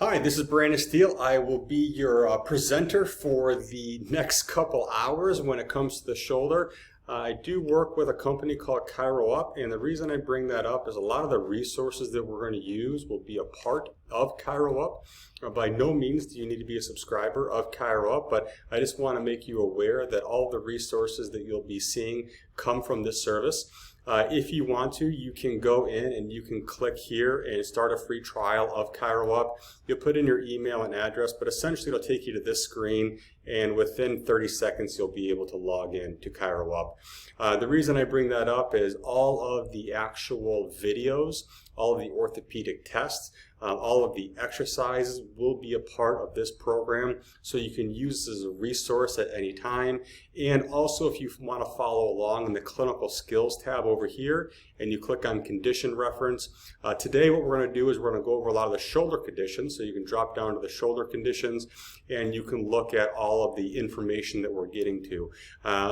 Hi, this is Brandon Steele. I will be your presenter for the next couple hours when it comes to the shoulder. I do work with a company called ChiroUp, and the reason I bring that up is a lot of the resources that we're going to use will be a part of ChiroUp. By no means do you need to be a subscriber of ChiroUp, but I just want to make you aware that all the resources that you'll be seeing come from this service. If you want to, you can go in and you can click here and start a free trial of ChiroUp. You'll put in your email and address, but essentially it'll take you to this screen, and within 30 seconds you'll be able to log in to ChiroUp. The reason I bring that up is all of the actual videos, all of the orthopedic tests, all of the exercises will be a part of this program, so you can use this as a resource at any time. And also, if you want to follow along in the clinical skills tab over here and you click on condition reference, today what we're going to do is we're going to go over a lot of the shoulder conditions, so you can drop down to the shoulder conditions and you can look at all of the information that we're getting to.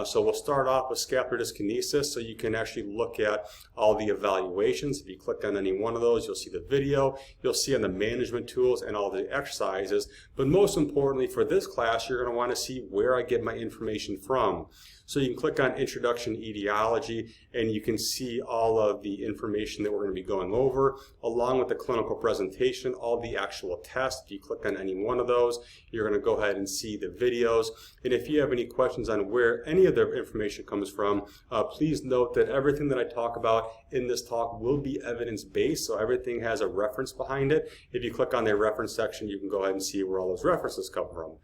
So we'll start off with scapular dyskinesis, so you can actually look at all the evaluations. If you click on any one of those, you'll see the video, you'll see on the management tools and all the exercises. But most importantly for this class, you're going to want to see where I get my information from. So you can click on Introduction to Etiology and you can see all of the information that we're going to be going over, along with the clinical presentation, all the actual tests. If you click on any one of those, you're going to go ahead and see the videos. And if you have any questions on where any of the information comes from, please note that everything that I talk about in this talk will be evidence-based, so everything has a reference behind it. If you click on the reference section, you can go ahead and see where all those references come from.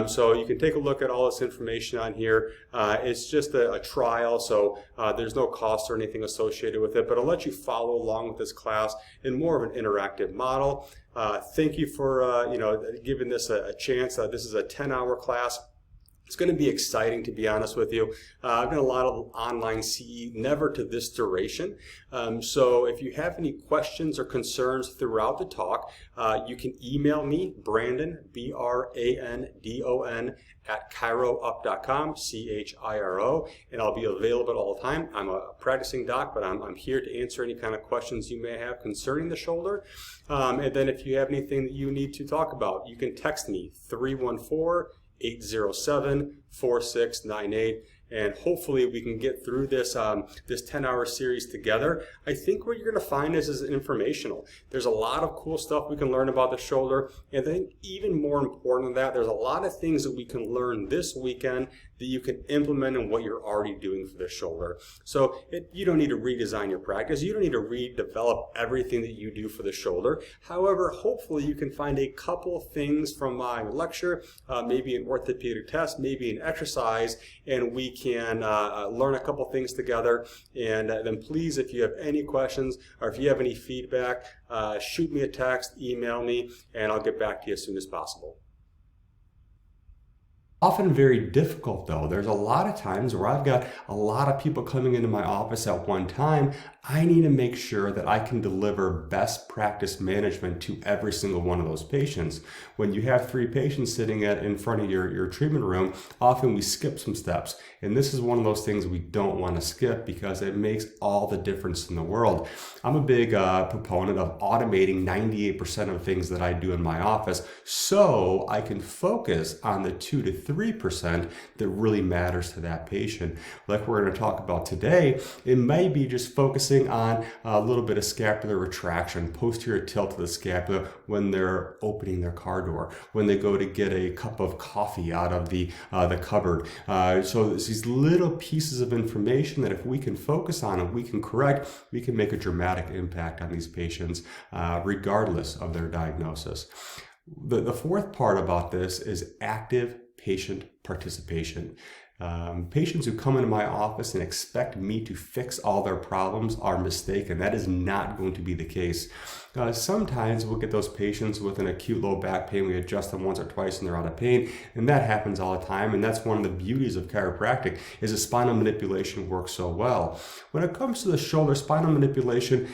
So you can take a look at all this information on here. It's just a trial, so there's no cost or anything associated with it, but I'll let you follow along with this class in more of an interactive model. Thank you for giving this a chance. This is a 10-hour class. It's going to be exciting, to be honest with you. I've done a lot of online CE, never to this duration. So if you have any questions or concerns throughout the talk, you can email me, Brandon, B-R-A-N-D-O-N, at ChiroUp.com, C-H-I-R-O, and I'll be available all the time. I'm a practicing doc, but I'm here to answer any kind of questions you may have concerning the shoulder. And then if you have anything that you need to talk about, you can text me, 314-807-4698, and hopefully we can get through this 10-hour series together. I think what you're going to find is informational. There's a lot of cool stuff we can learn about the shoulder, and I think even more important than that, there's a lot of things that we can learn this weekend that you can implement in what you're already doing for the shoulder. So you don't need to redesign your practice. You don't need to redevelop everything that you do for the shoulder. However, hopefully you can find a couple things from my lecture, maybe an orthopedic test, maybe an exercise, and we can learn a couple things together. And then please, if you have any questions or if you have any feedback, shoot me a text, email me, and I'll get back to you as soon as possible. Often very difficult though. There's a lot of times where I've got a lot of people coming into my office at one time. I need to make sure that I can deliver best practice management to every single one of those patients. When you have 3 patients sitting in front of your treatment room, often we skip some steps. And this is one of those things we don't want to skip because it makes all the difference in the world. I'm a big proponent of automating 98% of things that I do in my office so I can focus on the 2 to 3% that really matters to that patient. Like we're going to talk about today, it may be just focusing on a little bit of scapular retraction, posterior tilt of the scapula when they're opening their car door, when they go to get a cup of coffee out of the cupboard. So there's these little pieces of information that if we can focus on and we can correct, we can make a dramatic impact on these patients regardless of their diagnosis. The fourth part about this is active patient participation. Patients who come into my office and expect me to fix all their problems are mistaken. That is not going to be the case. Sometimes we'll get those patients with an acute low back pain. We adjust them once or twice and they're out of pain, and that happens all the time. And that's one of the beauties of chiropractic is the spinal manipulation works so well. When it comes to the shoulder, spinal manipulation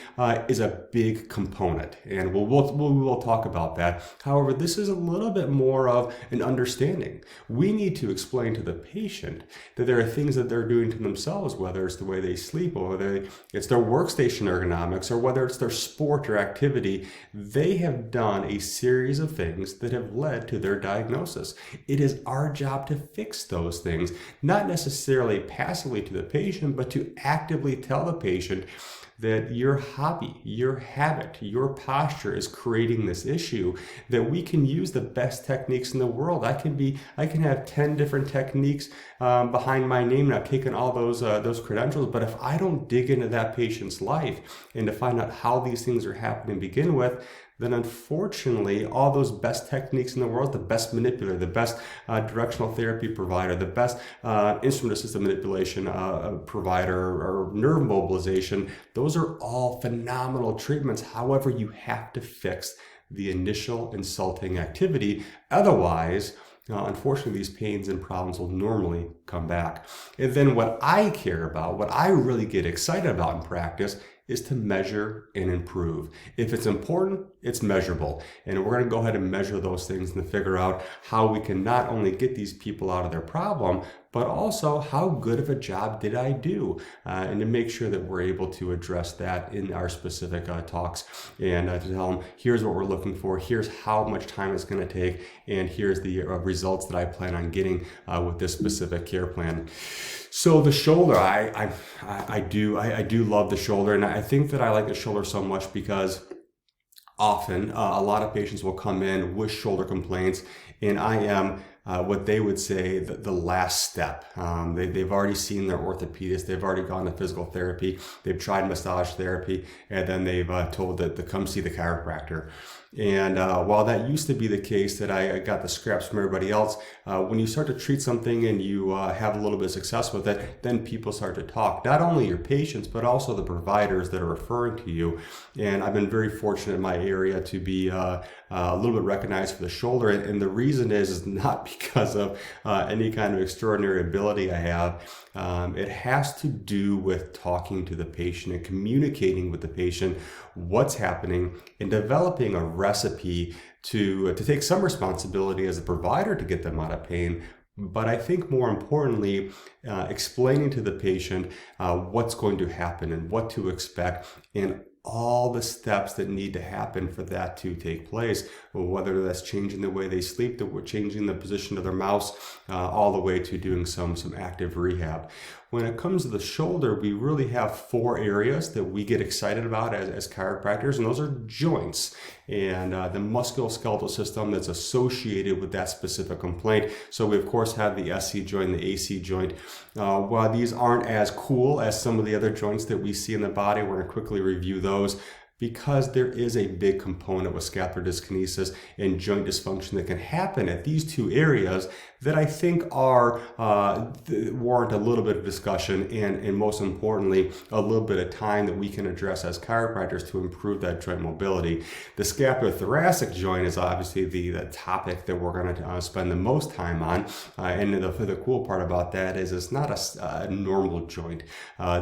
is a big component, and we'll talk about that. However, this is a little bit more of an understanding. We need to explain to the patient that there are things that they're doing to themselves, whether it's the way they sleep, or whether it's their workstation ergonomics, or whether it's their sport or activity activity, they have done a series of things that have led to their diagnosis. It is our job to fix those things, not necessarily passively to the patient, but to actively tell the patient that your hobby, your habit, your posture is creating this issue, that we can use the best techniques in the world. I can have 10 different techniques behind my name, and I've taken all those credentials, but if I don't dig into that patient's life and to find out how these things are happening to begin with, then unfortunately, all those best techniques in the world, the best manipulator, the best directional therapy provider, the best instrument-assisted manipulation provider, or nerve mobilization, those are all phenomenal treatments. However, you have to fix the initial insulting activity. Otherwise, unfortunately, these pains and problems will normally come back. And then what I care about, what I really get excited about in practice, is to measure and improve. If it's important, it's measurable. And we're going to go ahead and measure those things and figure out how we can not only get these people out of their problem, but also how good of a job did I do, and to make sure that we're able to address that in our specific talks, and to tell them, here's what we're looking for, here's how much time it's going to take, and here's the results that I plan on getting with this specific care plan. So the shoulder, I do love the shoulder, and I think that I like the shoulder so much because often a lot of patients will come in with shoulder complaints, and I am what they would say the last step. They've already seen their orthopedist, they've already gone to physical therapy, they've tried massage therapy, and then they've told that to come see the chiropractor. And while that used to be the case, that I got the scraps from everybody else, when you start to treat something and you have a little bit of success with it, then people start to talk. Not only your patients, but also the providers that are referring to you. And I've been very fortunate in my area to be a little bit recognized for the shoulder. And the reason is not because of any kind of extraordinary ability I have. It has to do with talking to the patient and communicating with the patient what's happening and developing a recipe to take some responsibility as a provider to get them out of pain. But I think more importantly, explaining to the patient what's going to happen and what to expect, and all the steps that need to happen for that to take place, whether that's changing the way they sleep, changing the position of their mouse, all the way to doing some active rehab. When it comes to the shoulder, we really have 4 areas that we get excited about as chiropractors, and those are joints and the musculoskeletal system that's associated with that specific complaint. So we of course have the SC joint and the AC joint. While these aren't as cool as some of the other joints that we see in the body, we're going to quickly review those, because there is a big component with scapular dyskinesis and joint dysfunction that can happen at these 2 areas that I think are warrant a little bit of discussion, and most importantly, a little bit of time that we can address as chiropractors to improve that joint mobility. The scapulothoracic joint is obviously the topic that we're going to spend the most time on, and the cool part about that is it's not a normal joint.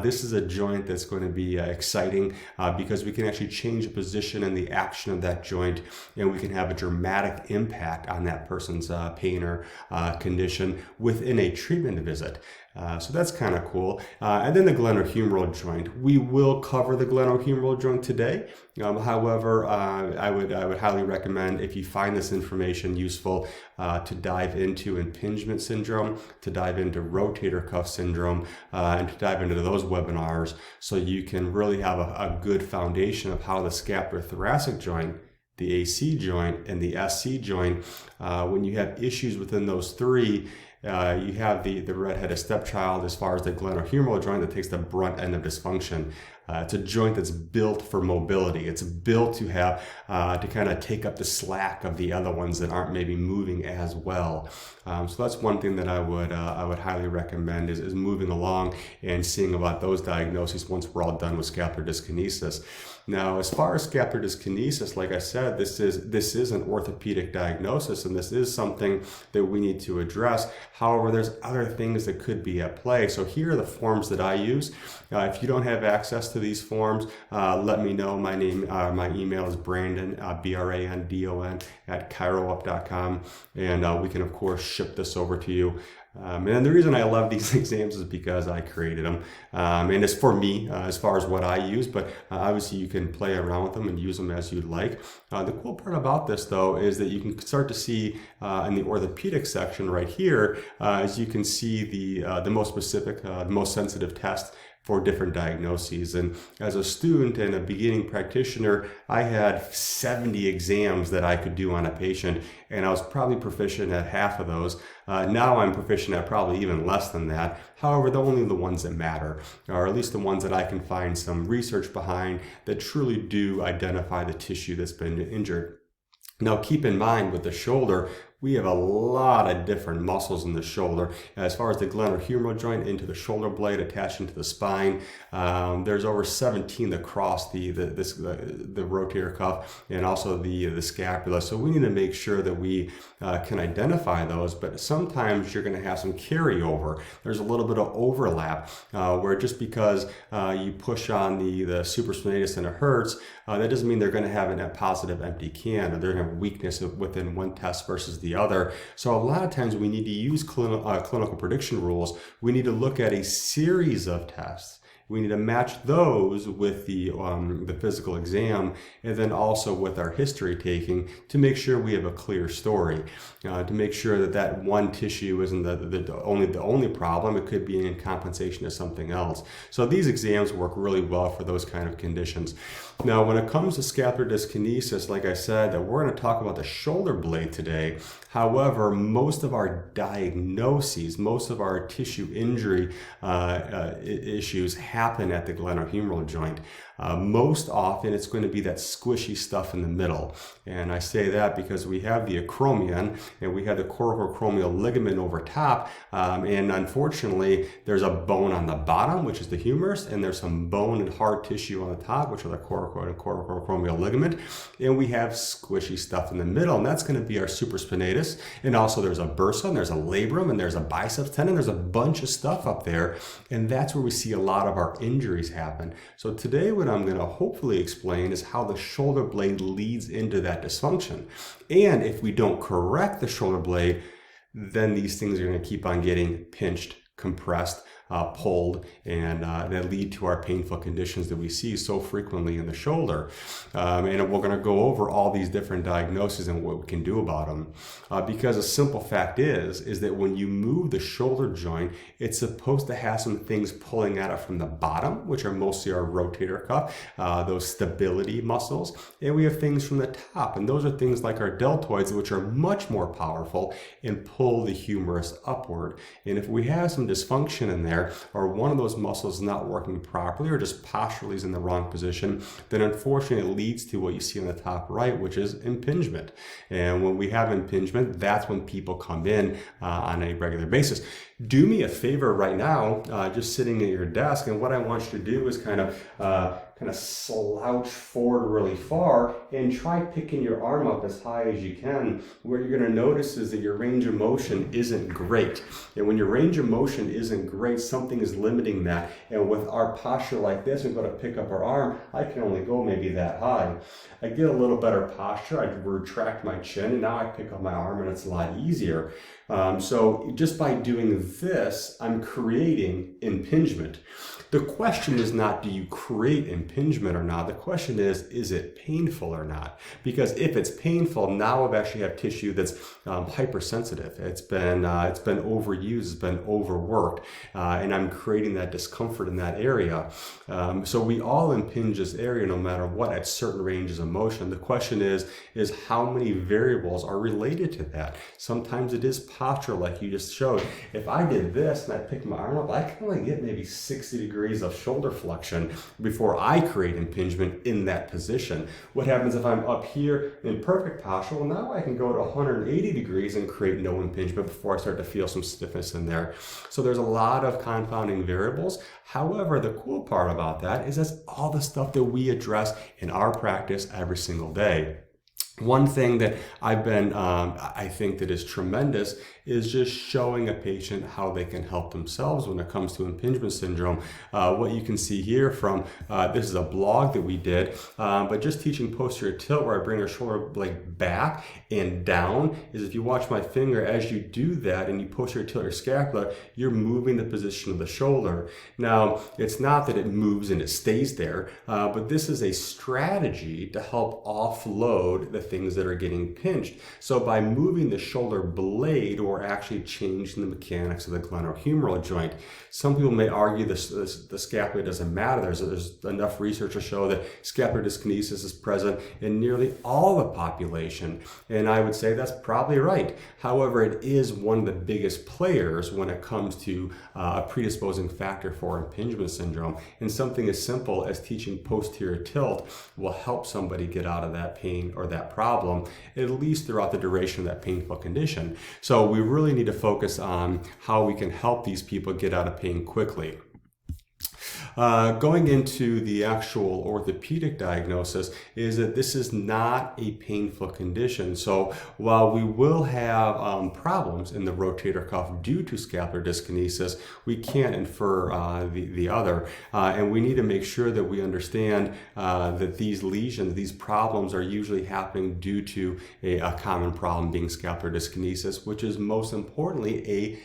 This is a joint that's going to be exciting because we can actually change the position and the action of that joint, and we can have a dramatic impact on that person's pain or condition within a treatment visit. So that's kind of cool. And then the glenohumeral joint. We will cover the glenohumeral joint today. However, I would highly recommend, if you find this information useful, to dive into impingement syndrome, to dive into rotator cuff syndrome, and to dive into those webinars, so you can really have a good foundation of how the scapulothoracic joint, the AC joint, and the SC joint, when you have issues within those 3, you have the redheaded stepchild as far as the glenohumeral joint that takes the brunt end of dysfunction. It's a joint that's built for mobility. It's built to have to kind of take up the slack of the other ones that aren't maybe moving as well. So that's one thing that I would highly recommend is moving along and seeing about those diagnoses once we're all done with scapular dyskinesis. Now, as far as scapular dyskinesis, like I said, this is an orthopedic diagnosis, and this is something that we need to address. However, there's other things that could be at play. So here are the forms that I use. If you don't have access to these forms, let me know. My email is Brandon, Brandon at ChiroUp.com, and we can of course ship this over to you. And the reason I love these exams is because I created them, and it's for me as far as what I use, but obviously you can play around with them and use them as you'd like. The cool part about this though is that you can start to see in the orthopedic section right here, as you can see the most specific, the most sensitive test for different diagnoses. And as a student and a beginning practitioner, I had 70 exams that I could do on a patient, and I was probably proficient at half of those. Now I'm proficient at probably even less than that. However, only the ones that matter, or at least the ones that I can find some research behind that truly do identify the tissue that's been injured. Now keep in mind with the shoulder, we have a lot of different muscles in the shoulder. As far as the glenohumeral joint into the shoulder blade attached into the spine, there's over 17 across the rotator cuff and also the scapula. So we need to make sure that we can identify those, but sometimes you're going to have some carryover. There's a little bit of overlap where just because you push on the supraspinatus and it hurts, that doesn't mean they're going to have a positive empty can, or they're going to have weakness within one test versus the other. So a lot of times we need to use clinical prediction rules. We need to look at a series of tests. We need to match those with the physical exam, and then also with our history taking to make sure we have a clear story, to make sure that one tissue isn't the only problem. It could be in compensation to something else. So these exams work really well for those kind of conditions. Now, when it comes to scapular dyskinesis, like I said, we're going to talk about the shoulder blade today. However, most of our diagnoses, most of our tissue injury issues happen at the glenohumeral joint. Most often it's going to be that squishy stuff in the middle. And I say that because we have the acromion and we have the coracoacromial ligament over top. And unfortunately, there's a bone on the bottom, which is the humerus, and there's some bone and hard tissue on the top, which are the coracoacromial ligament. And we have squishy stuff in the middle, and that's going to be our supraspinatus. And also there's a bursa, and there's a labrum, and there's a biceps tendon. There's a bunch of stuff up there. And that's where we see a lot of our injuries happen. So today, what I'm going to hopefully explain is how the shoulder blade leads into that dysfunction. And if we don't correct the shoulder blade, then these things are going to keep on getting pinched, compressed, pulled, and that lead to our painful conditions that we see so frequently in the shoulder. And we're going to go over all these different diagnoses and what we can do about them. Because a simple fact is that when you move the shoulder joint, it's supposed to have some things pulling at it from the bottom, which are mostly our rotator cuff, those stability muscles. And we have things from the top, and those are things like our deltoids, which are much more powerful and pull the humerus upward. And if we have some dysfunction in there, or one of those muscles is not working properly, or just posturally is in the wrong position, then unfortunately it leads to what you see on the top right, which is impingement. And when we have impingement, that's when people come in on a regular basis. Do me a favor right now, just sitting at your desk, and what I want you to do is kind of slouch forward really far and try picking your arm up as high as you can. What you're going to notice is that your range of motion isn't great. And when your range of motion isn't great, something is limiting that. And with our posture like this, we're going to pick up our arm. I can only go maybe that high. I get a little better posture. I retract my chin, and now I pick up my arm, and it's a lot easier. So just by doing this, I'm creating impingement. The question is not, do you create impingement or not? The question is it painful or not? Because if it's painful, now I've actually have tissue that's hypersensitive. It's been overused, it's been overworked, and I'm creating that discomfort in that area. So we all impinge this area no matter what at certain ranges of motion. The question is how many variables are related to that? Sometimes it is posture, like you just showed. If I did this and I picked my arm up, I can only get maybe 60 degrees of shoulder flexion before I create impingement in that position. What happens if I'm up here in perfect posture? Well, now I can go to 180 degrees and create no impingement before I start to feel some stiffness in there. So there's a lot of confounding variables. However, the cool part about that is that's all the stuff that we address in our practice every single day. One thing that I've been, I think that is tremendous is just showing a patient how they can help themselves when it comes to impingement syndrome. What you can see here from, this is a blog that we did, but just teaching posterior tilt where I bring our shoulder blade back and down is if you watch my finger, as you do that and you posterior tilt your scapula, you're moving the position of the shoulder. Now, it's not that it moves and it stays there, but this is a strategy to help offload the things that are getting pinched. So by moving the shoulder blade, we're actually changing the mechanics of the glenohumeral joint. Some people may argue the scapula doesn't matter. There's enough research to show that scapular dyskinesis is present in nearly all the population, and I would say that's probably right. However, it is one of the biggest players when it comes to a predisposing factor for impingement syndrome, and something as simple as teaching posterior tilt will help somebody get out of that pain or that problem, at least throughout the duration of that painful condition. So we really need to focus on how we can help these people get out of pain quickly. Going into the actual orthopedic diagnosis is that this is not a painful condition. So while we will have problems in the rotator cuff due to scapular dyskinesis, we can't infer the other. And we need to make sure that we understand that these lesions, these problems are usually happening due to a common problem being scapular dyskinesis, which is most importantly a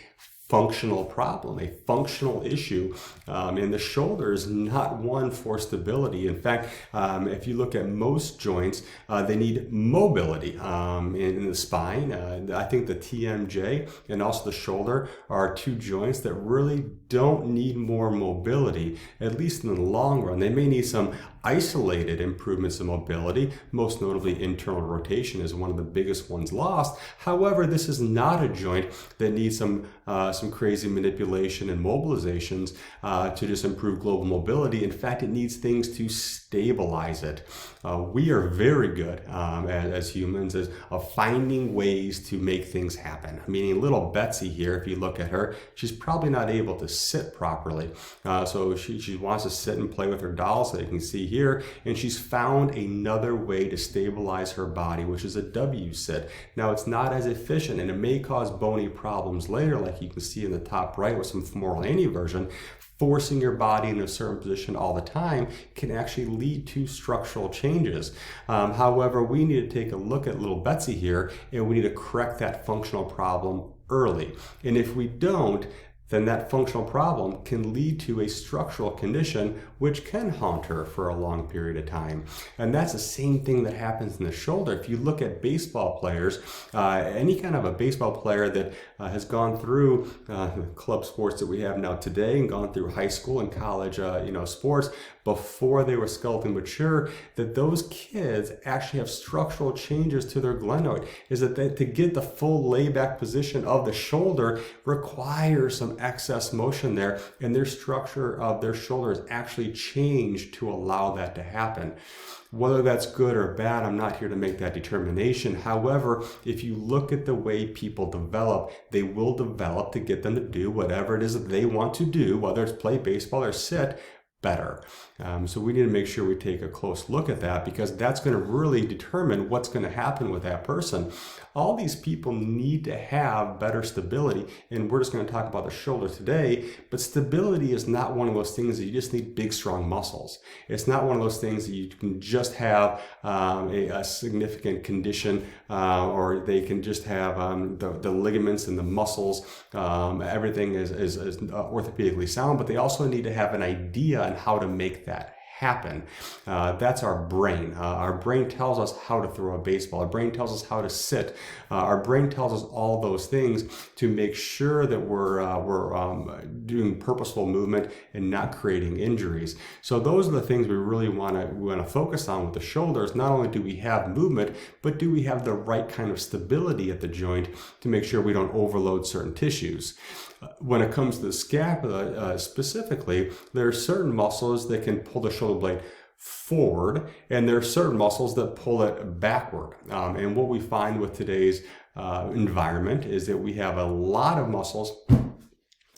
functional problem, a functional issue, and the shoulder is not one for stability. In fact, if you look at most joints, they need mobility. In the spine, I think the TMJ and also the shoulder are two joints that really don't need more mobility, at least in the long run. They may need some isolated improvements in mobility, most notably internal rotation is one of the biggest ones lost. However, this is not a joint that needs some crazy manipulation and mobilizations to just improve global mobility. In fact, it needs things to stabilize it. We are very good as humans of finding ways to make things happen. Meaning little Betsy here, if you look at her, she's probably not able to sit properly. So she wants to sit and play with her doll, so you can see here, and she's found another way to stabilize her body, which is a W sit. Now it's not as efficient and it may cause bony problems later, like you can see in the top right with some femoral anteversion. Forcing your body in a certain position all the time can actually lead to structural changes. However, we need to take a look at little Betsy here and we need to correct that functional problem early. And if we don't, then that functional problem can lead to a structural condition which can haunt her for a long period of time. And that's the same thing that happens in the shoulder. If you look at baseball players, any kind of a baseball player that has gone through club sports that we have now today and gone through high school and college sports before they were skeleton mature, that those kids actually have structural changes to their glenoid. Is that to get the full layback position of the shoulder requires some excess motion there, and their structure of their shoulder is actually changed to allow that to happen. Whether that's good or bad, I'm not here to make that determination. However, if you look at the way people develop, they will develop to get them to do whatever it is that they want to do, whether it's play baseball or sit, better. So we need to make sure we take a close look at that, because that's going to really determine what's going to happen with that person. All these people need to have better stability, and we're just going to talk about the shoulder today, but stability is not one of those things that you just need big, strong muscles. It's not one of those things that you can just have a significant condition, or they can just have the ligaments and the muscles. Everything is orthopedically sound, but they also need to have an idea on how to make that happen. That's our brain. Our brain tells us how to throw a baseball. Our brain tells us how to sit. Our brain tells us all those things to make sure that we're doing purposeful movement and not creating injuries. So those are the things we really want to focus on with the shoulders. Not only do we have movement, but do we have the right kind of stability at the joint to make sure we don't overload certain tissues. When it comes to the scapula specifically, there are certain muscles that can pull the shoulder blade forward, and there are certain muscles that pull it backward. And what we find with today's environment is that we have a lot of muscles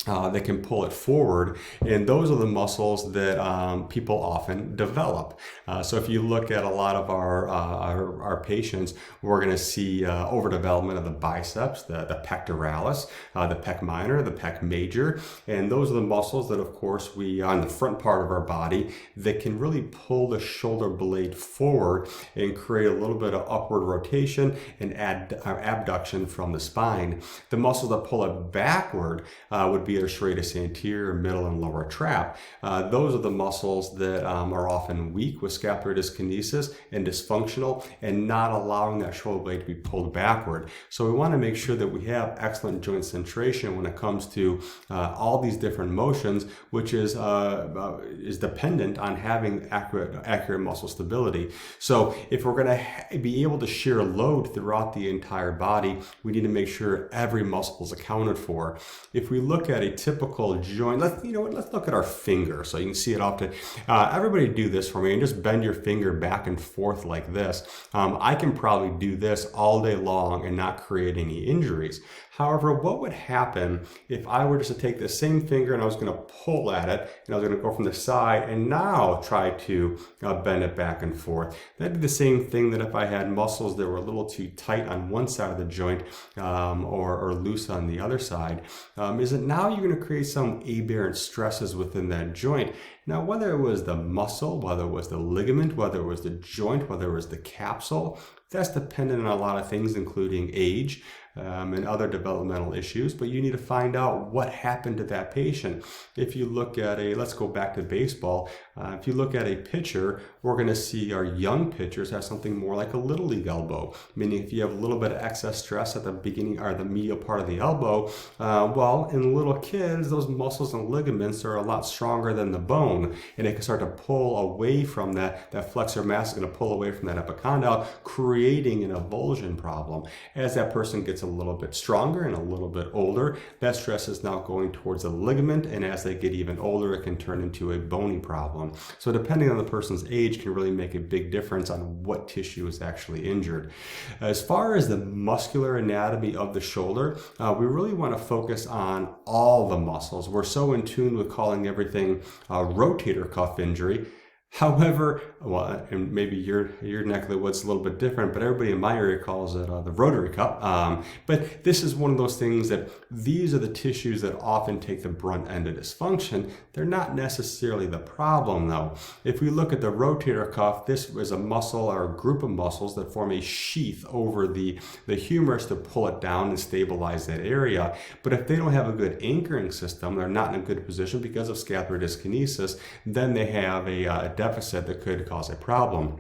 that can pull it forward, and those are the muscles that people often develop. So if you look at a lot of our patients, we're going to see overdevelopment of the biceps, the pectoralis, the pec minor, the pec major, and those are the muscles that, of course, we on the front part of our body that can really pull the shoulder blade forward and create a little bit of upward rotation and abduction from the spine. The muscles that pull it backward would be the serratus anterior, middle, and lower trap. Those are the muscles that are often weak with scapular dyskinesis and dysfunctional and not allowing that shoulder blade to be pulled backward. So we want to make sure that we have excellent joint centration when it comes to all these different motions, which is dependent on having accurate muscle stability. So if we're going to be able to share load throughout the entire body, we need to make sure every muscle is accounted for. If we look at a typical joint, let's look at our finger so you can see it often. Everybody do this for me and just bend your finger back and forth like this. I can probably do this all day long and not create any injuries. However, what would happen if I were just to take the same finger and I was going to pull at it and I was going to go from the side and now try to bend it back and forth? That'd be the same thing that if I had muscles that were a little too tight on one side of the joint or loose on the other side. Is that now you're going to create some aberrant stresses within that joint. Now, whether it was the muscle, whether it was the ligament, whether it was the joint, whether it was the capsule, that's dependent on a lot of things, including age and other developmental issues, but you need to find out what happened to that patient. If you look at let's go back to baseball, if you look at a pitcher, we're going to see our young pitchers have something more like a little league elbow, meaning if you have a little bit of excess stress at the beginning or the medial part of the elbow, well, in little kids, those muscles and ligaments are a lot stronger than the bone, and it can start to pull away from that flexor mass is going to pull away from that epicondyle, creating an avulsion problem. As that person gets a little bit stronger and a little bit older, that stress is now going towards the ligament, and as they get even older, it can turn into a bony problem. So depending on the person's age can really make a big difference on what tissue is actually injured. As far as the muscular anatomy of the shoulder, we really want to focus on all the muscles. We're so in tune with calling everything rotator cuff injury. However, well, and maybe your neck of the woods is a little bit different, but everybody in my area calls it the rotary cuff. But this is one of those things that these are the tissues that often take the brunt end of dysfunction. They're not necessarily the problem, though. If we look at the rotator cuff, this is a muscle or a group of muscles that form a sheath over the humerus to pull it down and stabilize that area. But if they don't have a good anchoring system, they're not in a good position because of scapular dyskinesis, then they have a deficit that could cause a problem.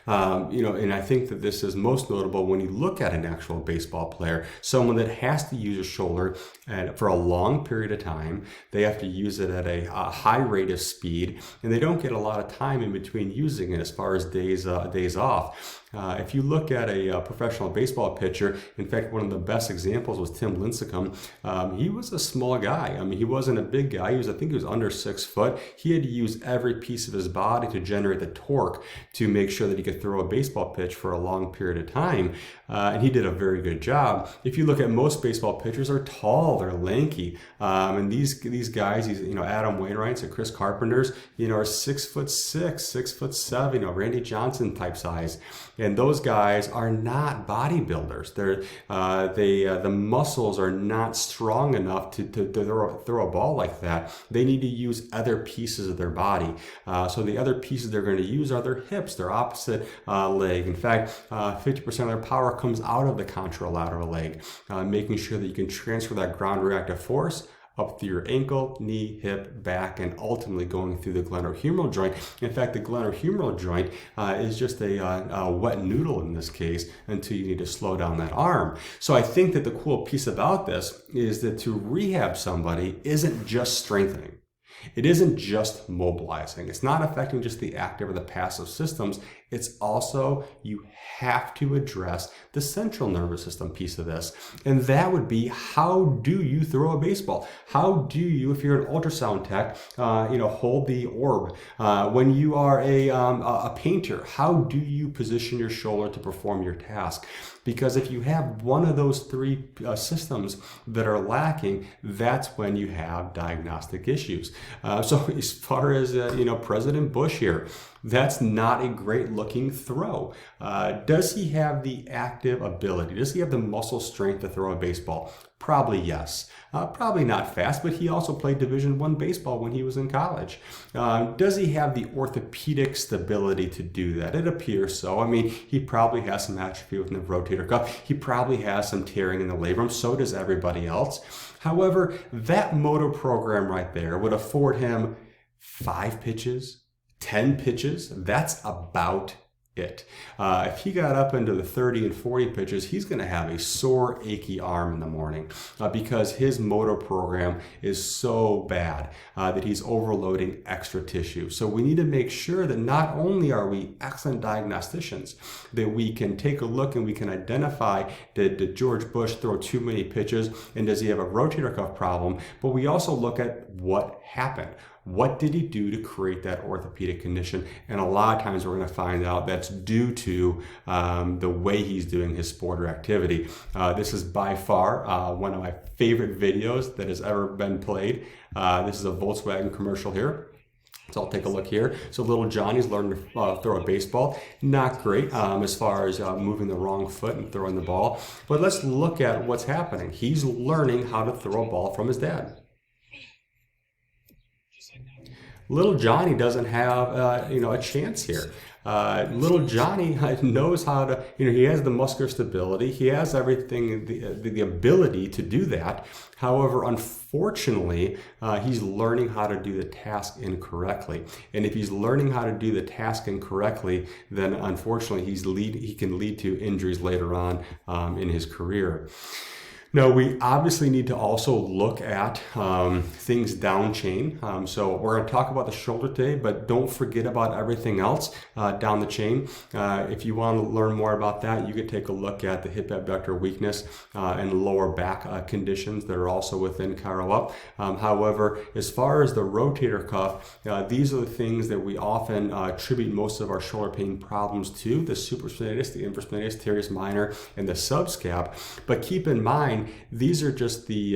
And I think that this is most notable when you look at an actual baseball player, someone that has to use a shoulder for a long period of time. They have to use it at a high rate of speed, and they don't get a lot of time in between using it as far as days off. If you look at a professional baseball pitcher, in fact, one of the best examples was Tim Lincecum. He was a small guy. I mean, he wasn't a big guy. I think he was under 6 foot. He had to use every piece of his body to generate the torque to make sure that he could throw a baseball pitch for a long period of time. And he did a very good job. If you look at most baseball pitchers, are tall, they're lanky. And these guys, Adam Wainwrights and Chris Carpenters, are 6'6", 6'7", Randy Johnson type size. And those guys are not bodybuilders. The muscles are not strong enough to throw a ball like that. They need to use other pieces of their body. So the other pieces they're going to use are their hips, their opposite leg. In fact, 50% of their power comes out of the contralateral leg, making sure that you can transfer that ground reactive force up through your ankle, knee, hip, back, and ultimately going through the glenohumeral joint. In fact, the glenohumeral joint is just a wet noodle in this case until you need to slow down that arm. So I think that the cool piece about this is that to rehab somebody isn't just strengthening. It isn't just mobilizing. It's not affecting just the active or the passive systems. It's also, you have to address the central nervous system piece of this. And that would be, how do you throw a baseball? How do you, if you're an ultrasound tech, hold the orb? When you are a painter, how do you position your shoulder to perform your task? Because if you have one of those three systems that are lacking, that's when you have diagnostic issues. So as far as, President Bush here, that's not a great looking throw. Does he have the active ability? Does he have the muscle strength to throw a baseball? Probably yes. Probably not fast, but he also played Division I baseball when he was in college. Does he have the orthopedic stability to do that? It appears so. I mean, he probably has some atrophy within the rotator cuff. He probably has some tearing in the labrum. So does everybody else. However, that motor program right there would afford him 5 pitches, 10 pitches. That's about it. If he got up into the 30 and 40 pitches, he's going to have a sore, achy arm in the morning because his motor program is so bad that he's overloading extra tissue. So we need to make sure that not only are we excellent diagnosticians, that we can take a look and we can identify, did George Bush throw too many pitches and does he have a rotator cuff problem, but we also look at what happened. What did he do to create that orthopedic condition? And a lot of times we're going to find out that's due to the way he's doing his sport or activity. This is by far one of my favorite videos that has ever been played. This is a Volkswagen commercial here. So I'll take a look here. So little Johnny's learning to throw a baseball. Not great as far as moving the wrong foot and throwing the ball. But let's look at what's happening. He's learning how to throw a ball from his dad. Little Johnny doesn't have, a chance here. Little Johnny knows how to, he has the muscular stability. He has everything, the ability to do that. However, unfortunately, he's learning how to do the task incorrectly. And if he's learning how to do the task incorrectly, then unfortunately, he can lead to injuries later on in his career. Now, we obviously need to also look at things down chain. So we're going to talk about the shoulder today, but don't forget about everything else down the chain. If you want to learn more about that, you can take a look at the hip abductor weakness and lower back conditions that are also within ChiroUp. However, as far as the rotator cuff, these are the things that we often attribute most of our shoulder pain problems to: the supraspinatus, the infraspinatus, teres minor, and the subscap. But keep in mind, these are just the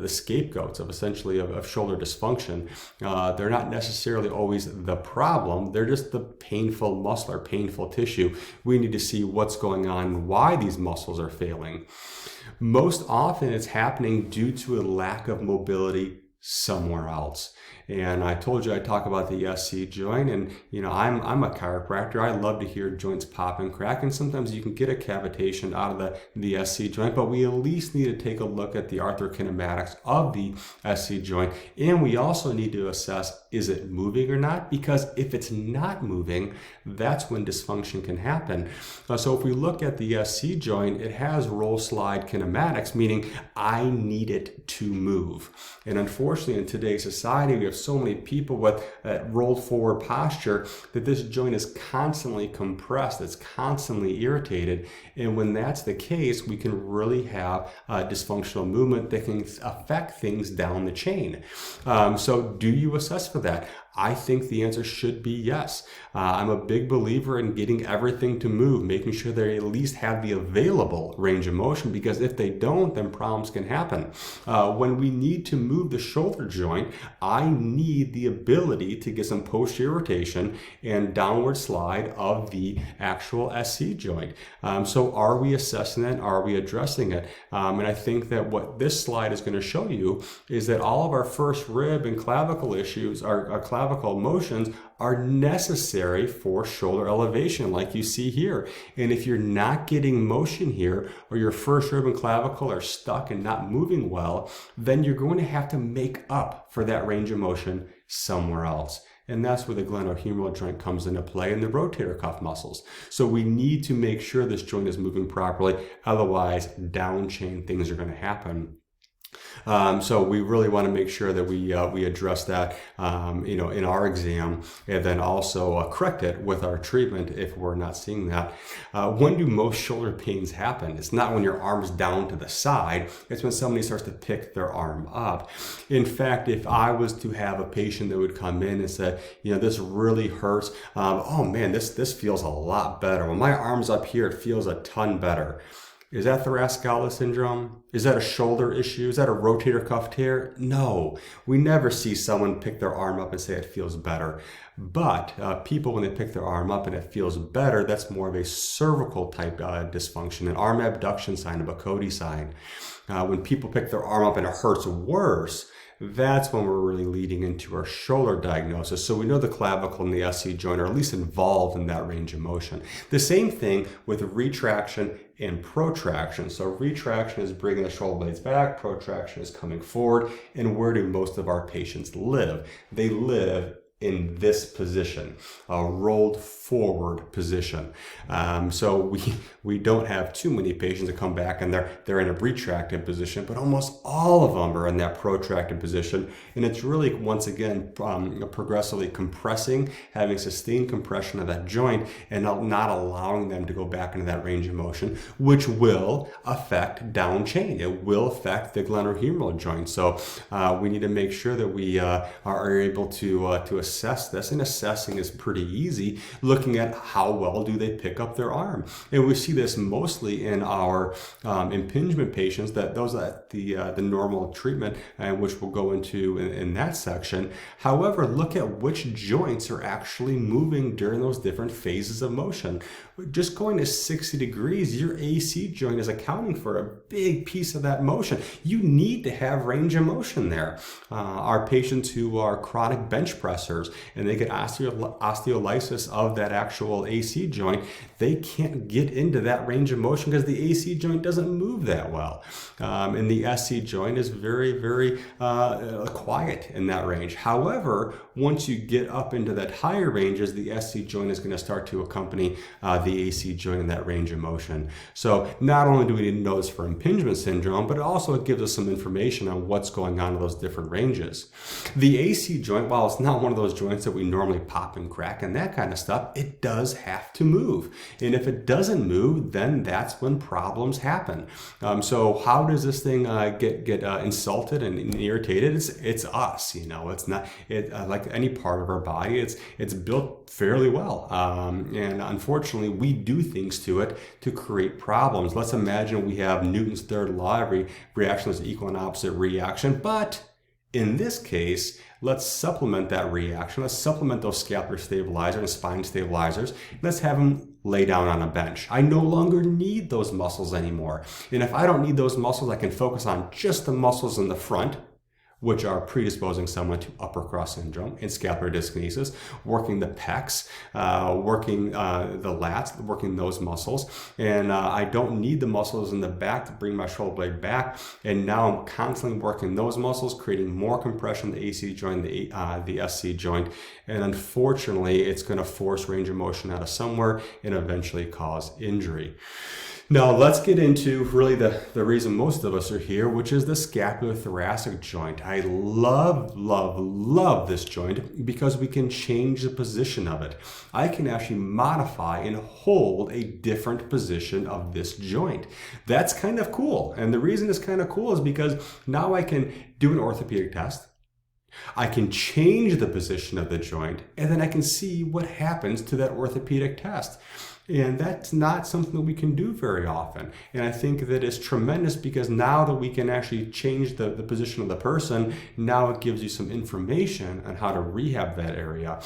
scapegoats of essentially of shoulder dysfunction. They're not necessarily always the problem. They're just the painful muscle or painful tissue. We need to see what's going on, why these muscles are failing. Most often it's happening due to a lack of mobility somewhere else. And I told you I'd talk about the SC joint, and I'm a chiropractor. I love to hear joints pop and crack, and sometimes you can get a cavitation out of the SC joint, but we at least need to take a look at the arthrokinematics of the SC joint, and we also need to assess, is it moving or not? Because if it's not moving, that's when dysfunction can happen. So if we look at the SC joint, it has roll slide kinematics, meaning I need it to move. And unfortunately, in today's society, we have so many people with rolled forward posture that this joint is constantly compressed, it's constantly irritated. And when that's the case, we can really have dysfunctional movement that can affect things down the chain. So do you assess for that? I think the answer should be yes. I'm a big believer in getting everything to move, making sure they at least have the available range of motion, because if they don't, then problems can happen. When we need to move the shoulder joint, I need the ability to get some posterior rotation and downward slide of the actual SC joint. So are we assessing that? Are we addressing it? And I think that what this slide is going to show you is that all of our first rib and clavicle issues, our clavicle motions, are necessary for shoulder elevation, like you see here. And if you're not getting motion here, or your first rib and clavicle are stuck and not moving well, then you're going to have to make up for that range of motion somewhere else. And that's where the glenohumeral joint comes into play, and the rotator cuff muscles. So we need to make sure this joint is moving properly. Otherwise, down chain things are going to happen. So we really want to make sure that we address that, in our exam, and then also correct it with our treatment if we're not seeing that. When do most shoulder pains happen? It's not when your arm's down to the side. It's when somebody starts to pick their arm up. In fact, if I was to have a patient that would come in and say, this really hurts. Oh man, this feels a lot better. When my arm's up here, it feels a ton better. Is that thoracic outlet syndrome? Is that a shoulder issue? Is that a rotator cuff tear? No, we never see someone pick their arm up and say it feels better. But people, when they pick their arm up and it feels better, that's more of a cervical type dysfunction, an arm abduction sign, a Bacodi sign. When people pick their arm up and it hurts worse, that's when we're really leading into our shoulder diagnosis. So we know the clavicle and the SC joint are at least involved in that range of motion. The same thing with retraction and protraction. So retraction is bringing the shoulder blades back, protraction is coming forward. And where do most of our patients live? They live in this position, a rolled forward position. So we don't have too many patients that come back and they're in a retracted position, but almost all of them are in that protracted position. And it's really, once again, progressively compressing, having sustained compression of that joint and not allowing them to go back into that range of motion, which will affect down chain. It will affect the glenohumeral joint. So we need to make sure that we are able to assess this, and assessing is pretty easy, looking at how well do they pick up their arm. And we see this mostly in our impingement patients, that those are the normal treatment, which we'll go into in that section. However, look at which joints are actually moving during those different phases of motion. Just going to 60 degrees, your AC joint is accounting for a big piece of that motion. You need to have range of motion there. Our patients who are chronic bench pressers and they get osteolysis of that actual AC joint, they can't get into that range of motion because the AC joint doesn't move that well. And the SC joint is very, very quiet in that range. However, once you get up into that higher ranges, the SC joint is going to start to accompany the AC joint in that range of motion. So not only do we need to know this for impingement syndrome, but it also gives us some information on what's going on in those different ranges. The AC joint, while it's not one of those joints that we normally pop and crack and that kind of stuff, it does have to move. And if it doesn't move, then that's when problems happen. So how does this thing get insulted and irritated? It's us, it's not like any part of our body. It's built fairly well, and unfortunately we do things to it to create problems. Let's imagine we have Newton's third law: every reaction is equal and opposite reaction, but in this case, let's supplement that reaction. Let's supplement those scapular stabilizers and spine stabilizers. Let's have them lay down on a bench. I no longer need those muscles anymore. And if I don't need those muscles, I can focus on just the muscles in the front, which are predisposing someone to upper cross syndrome and scapular dyskinesis, working the pecs, working the lats, working those muscles. And I don't need the muscles in the back to bring my shoulder blade back. And now I'm constantly working those muscles, creating more compression in the AC joint, the SC joint. And unfortunately, it's going to force range of motion out of somewhere and eventually cause injury. Now let's get into really the reason most of us are here, which is the scapulothoracic joint. I love this joint because we can change the position of it. I can actually modify and hold a different position of this joint. That's kind of cool. And the reason it's kind of cool is because now I can do an orthopedic test. I can change the position of the joint, and then I can see what happens to that orthopedic test. And that's not something that we can do very often. And I think that is tremendous because now that we can actually change the position of the person, now it gives you some information on how to rehab that area.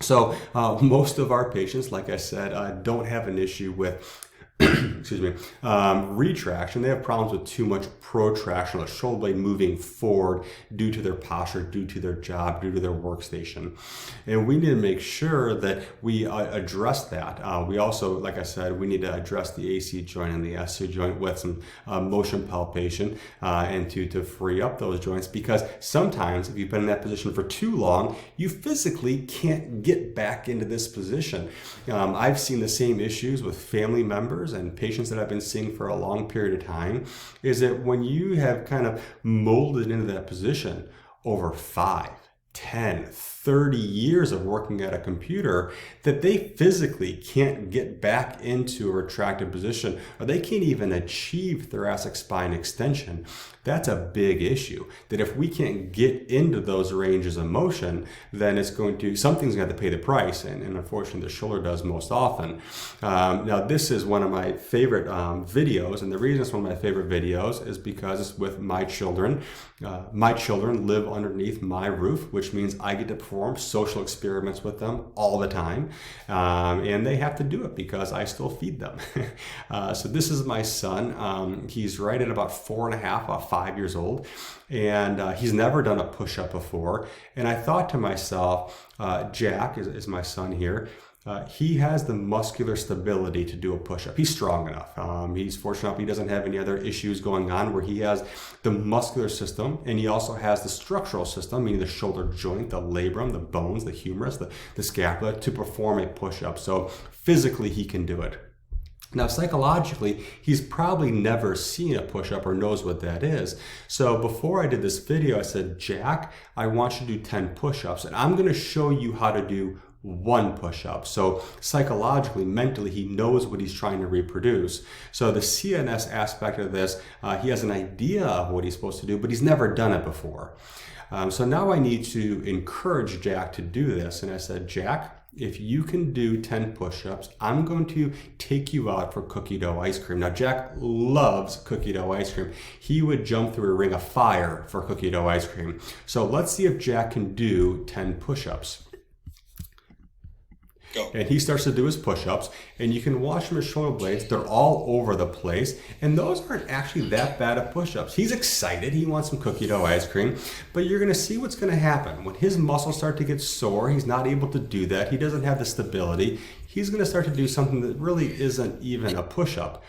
So most of our patients, like I said, don't have an issue with retraction. They have problems with too much protraction, the shoulder blade moving forward due to their posture, due to their job, due to their workstation. And we need to make sure that we address that. We also, like I said, we need to address the AC joint and the SC joint with some motion palpation and to free up those joints, because sometimes if you've been in that position for too long, you physically can't get back into this position. I've seen the same issues with family members members and patients that I've been seeing for a long period of time is that when you have kind of molded into that position over 5, 10, 30 years of working at a computer, that they physically can't get back into a retracted position, or they can't even achieve thoracic spine extension. That's a big issue. That if we can't get into those ranges of motion, then something's going to have to pay the price, and unfortunately the shoulder does most often. Now this is one of my favorite videos, and the reason it's one of my favorite videos is because it's with my children. My children live underneath my roof, which means I get to perform social experiments with them all the time, and they have to do it because I still feed them. So this is my son. He's right at about 4.5, about 5 years old, and he's never done a push-up before. And I thought to myself, Jack is my son here. He has the muscular stability to do a push-up. He's strong enough. He's fortunate enough he doesn't have any other issues going on where he has the muscular system, and he also has the structural system, meaning the shoulder joint, the labrum, the bones, the humerus, the scapula, to perform a push-up. So physically he can do it. Now, psychologically, he's probably never seen a push-up or knows what that is. So before I did this video, I said, Jack, I want you to do 10 push-ups, and I'm going to show you how to do 1 push-up. So psychologically, mentally, he knows what he's trying to reproduce. So the CNS aspect of this, he has an idea of what he's supposed to do, but he's never done it before. So now I need to encourage Jack to do this. And I said, Jack, if you can do 10 push-ups, I'm going to take you out for cookie dough ice cream. Now, Jack loves cookie dough ice cream. He would jump through a ring of fire for cookie dough ice cream. So let's see if Jack can do 10 push-ups. Go. And he starts to do his push-ups, and you can watch him, his shoulder blades, they're all over the place, and those aren't actually that bad of push-ups. He's excited, he wants some cookie dough ice cream, but you're going to see what's going to happen. When his muscles start to get sore, he's not able to do that, he doesn't have the stability, he's going to start to do something that really isn't even a push-up.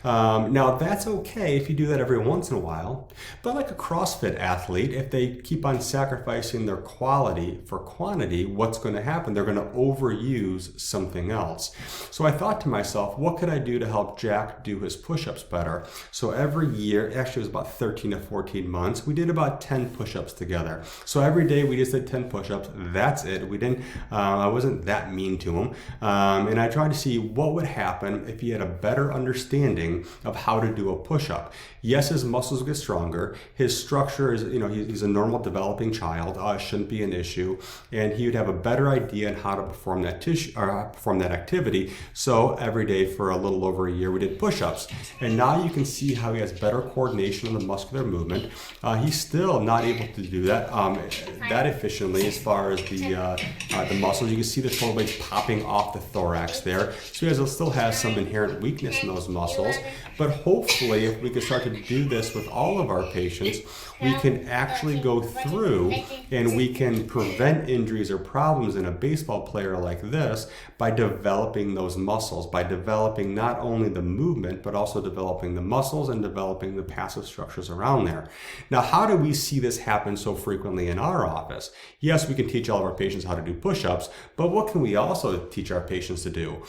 Now that's okay if you do that every once in a while, but like a CrossFit athlete, if they keep on sacrificing their quality for quantity, what's going to happen? They're going to overuse something else. So I thought to myself, what could I do to help Jack do his push-ups better? So every year, actually it was about 13 to 14 months, we did about 10 push-ups together. So every day we just did 10 push-ups. That's it. We didn't, I wasn't that mean to him. And I tried to see what would happen if he had a better understanding of how to do a push-up. Yes, his muscles get stronger. His structure is, he's a normal developing child. Shouldn't be an issue. And he would have a better idea on how to perform that activity. So every day for a little over a year, we did push-ups. And now you can see how he has better coordination of the muscular movement. He's still not able to do that that efficiently as far as the muscles. You can see the shoulder blades popping off the thorax there. So he still has some inherent weakness in those muscles. But hopefully, if we can start to do this with all of our patients, we can actually go through and we can prevent injuries or problems in a baseball player like this by developing those muscles, by developing not only the movement, but also developing the muscles and developing the passive structures around there. Now, how do we see this happen so frequently in our office? Yes, we can teach all of our patients how to do push-ups, but what can we also teach our patients to do?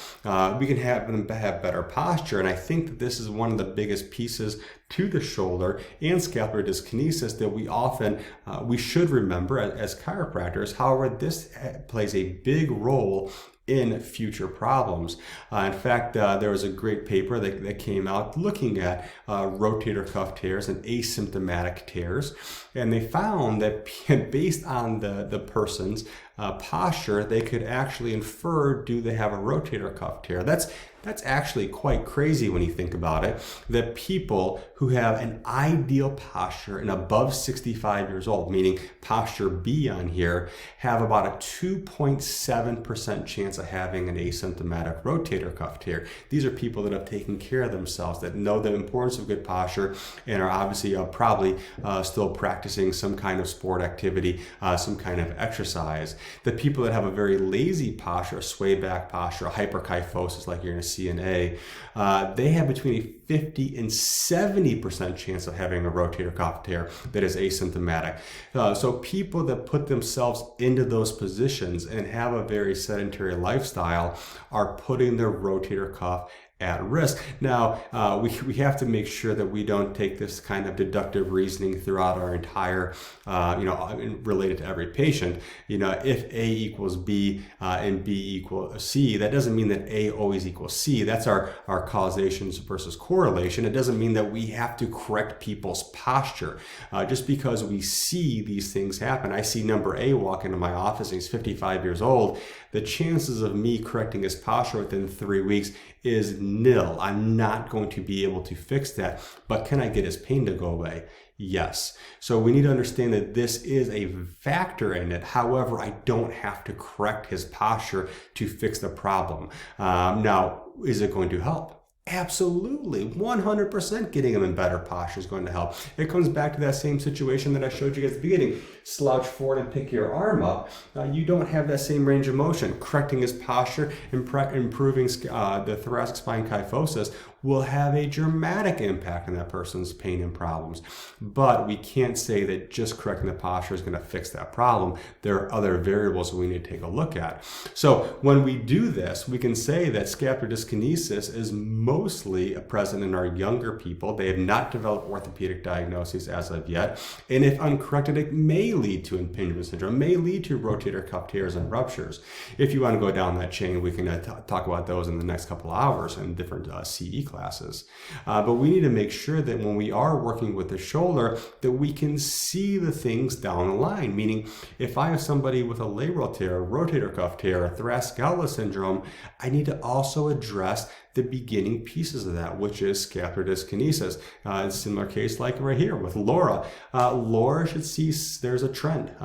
We can have them have better posture, and I think that this is one of the biggest pieces to the shoulder and scapular dyskinesis that we often, we should remember as chiropractors. However, this plays a big role in future problems. In fact, there was a great paper that came out looking at rotator cuff tears and asymptomatic tears, and they found that based on the person's posture, they could actually infer, do they have a rotator cuff tear? That's actually quite crazy when you think about it, that people who have an ideal posture and above 65 years old, meaning posture B on here, have about a 2.7% chance of having an asymptomatic rotator cuff tear. These are people that have taken care of themselves, that know the importance of good posture, and are obviously probably still practicing some kind of sport activity, some kind of exercise. The people that have a very lazy posture, a sway back posture, a hyperkyphosis like you're going to see in A, they have between a 50 and 70% chance of having a rotator cuff tear that is asymptomatic. So people that put themselves into those positions and have a very sedentary lifestyle are putting their rotator cuff at risk. Now, we have to make sure that we don't take this kind of deductive reasoning throughout our entire, related to every patient. If A equals B and B equals C, that doesn't mean that A always equals C. That's our causations versus correlation. It doesn't mean that we have to correct people's posture. Just because we see these things happen. I see number A walk into my office, he's 55 years old. The chances of me correcting his posture within 3 weeks is nil. I'm not going to be able to fix that. But can I get his pain to go away? Yes. So we need to understand that this is a factor in it. However, I don't have to correct his posture to fix the problem. Now, is it going to help? Absolutely. 100% getting him in better posture is going to help. It comes back to that same situation that I showed you guys at the beginning. Slouch forward and pick your arm up. You don't have that same range of motion. Correcting his posture, improving the thoracic spine kyphosis will have a dramatic impact on that person's pain and problems. But we can't say that just correcting the posture is going to fix that problem. There are other variables we need to take a look at. So when we do this, we can say that scapular dyskinesis is mostly present in our younger people. They have not developed orthopedic diagnoses as of yet. And if uncorrected, it may lead to impingement syndrome, may lead to rotator cuff tears and ruptures. If you want to go down that chain, we can talk about those in the next couple of hours in different CE classes. But we need to make sure that when we are working with the shoulder, that we can see the things down the line. Meaning, if I have somebody with a labral tear, a rotator cuff tear, a thoracic outlet syndrome, I need to also address the beginning pieces of that, which is scapular dyskinesis. A similar case like right here with Laura. Laura should see there's a trend.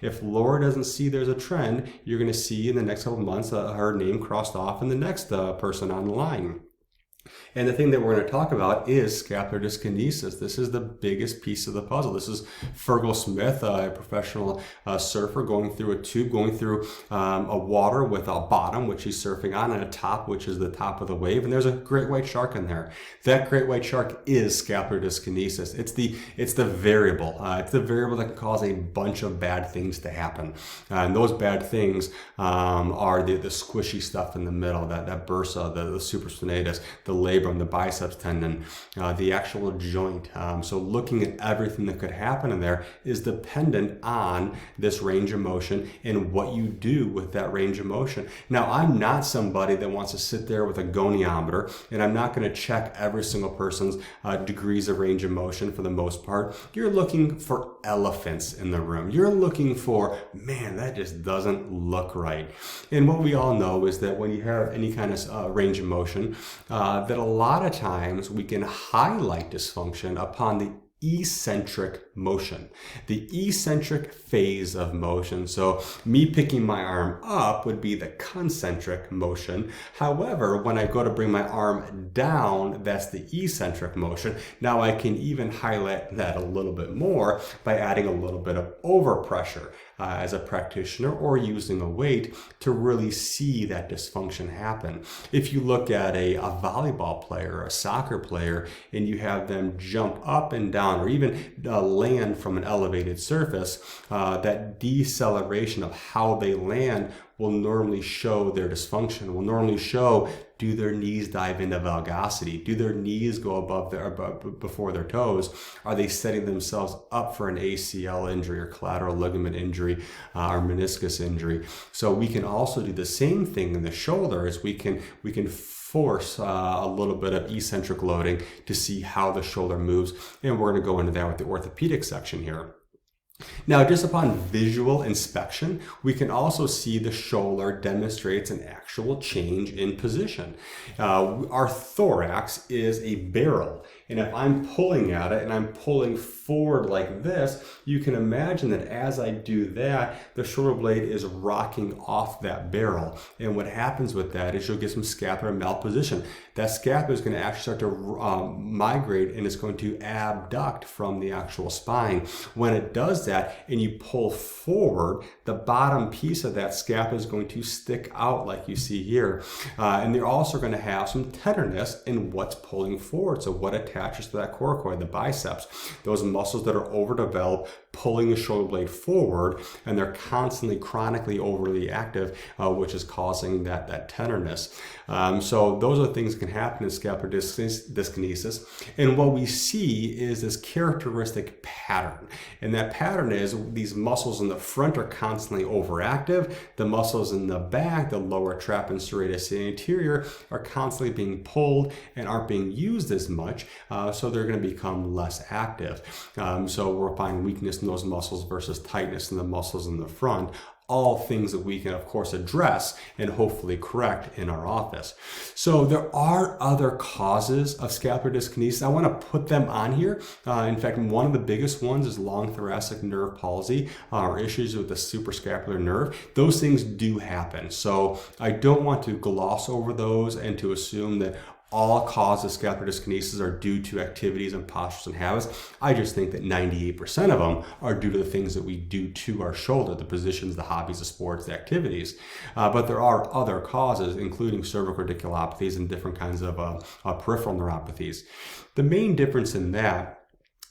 If Laura doesn't see there's a trend, you're going to see in the next couple of months her name crossed off in the next person on the line. And the thing that we're going to talk about is scapular dyskinesis. This is the biggest piece of the puzzle. This is Fergal Smith, a professional surfer, going through a tube, going through a water with a bottom, which he's surfing on, and a top, which is the top of the wave. And there's a great white shark in there. That great white shark is scapular dyskinesis. It's the variable. It's the variable that can cause a bunch of bad things to happen. And those bad things are the squishy stuff in the middle, that bursa, the supraspinatus, the labrum, the biceps tendon, the actual joint. So looking at everything that could happen in there is dependent on this range of motion and what you do with that range of motion. Now, I'm not somebody that wants to sit there with a goniometer, and I'm not going to check every single person's degrees of range of motion for the most part. You're looking for elephants in the room. You're looking for, man, that just doesn't look right. And what we all know is that when you have any kind of range of motion, that a lot of times we can highlight dysfunction upon the eccentric motion, the eccentric phase of motion. So me picking my arm up would be the concentric motion. However, when I go to bring my arm down, that's the eccentric motion. Now I can even highlight that a little bit more by adding a little bit of overpressure as a practitioner, or using a weight to really see that dysfunction happen. If you look at a volleyball player or a soccer player and you have them jump up and down, or even land from an elevated surface, that deceleration of how they land will normally show their dysfunction, will normally show, do their knees dive into valgosity? Do their knees go before their toes? Are they setting themselves up for an ACL injury or collateral ligament injury or meniscus injury? So we can also do the same thing in the shoulder, as we can force a little bit of eccentric loading to see how the shoulder moves. And we're going to go into that with the orthopedic section here. Now, just upon visual inspection, we can also see the shoulder demonstrates an actual change in position. Our thorax is a barrel, and if I'm pulling at it and I'm pulling forward like this, you can imagine that as I do that, the shoulder blade is rocking off that barrel. And what happens with that is you'll get some scapular malposition. That scapula is going to actually start to migrate, and it's going to abduct from the actual spine. When it does that and you pull forward, the bottom piece of that scapula is going to stick out like you see here. And they're also going to have some tenderness in what's pulling forward. So what attacks attaches to that coracoid, the biceps. Those muscles that are overdeveloped, pulling the shoulder blade forward, and they're constantly chronically overly active, which is causing that tenderness. So those are things that can happen in scapular dyskinesis. And what we see is this characteristic pattern. And that pattern is these muscles in the front are constantly overactive. The muscles in the back, the lower trapez serratus anterior, are constantly being pulled and aren't being used as much. So they're going to become less active. So we're finding weakness in those muscles versus tightness in the muscles in the front. All things that we can, of course, address and hopefully correct in our office. So there are other causes of scapular dyskinesis. I want to put them on here. In fact, one of the biggest ones is long thoracic nerve palsy or issues with the suprascapular nerve. Those things do happen. So I don't want to gloss over those and to assume that all causes of scapular dyskinesis are due to activities and postures and habits. I just think that 98% of them are due to the things that we do to our shoulder, the positions, the hobbies, the sports, the activities. But there are other causes, including cervical radiculopathies and different kinds of peripheral neuropathies. The main difference in that,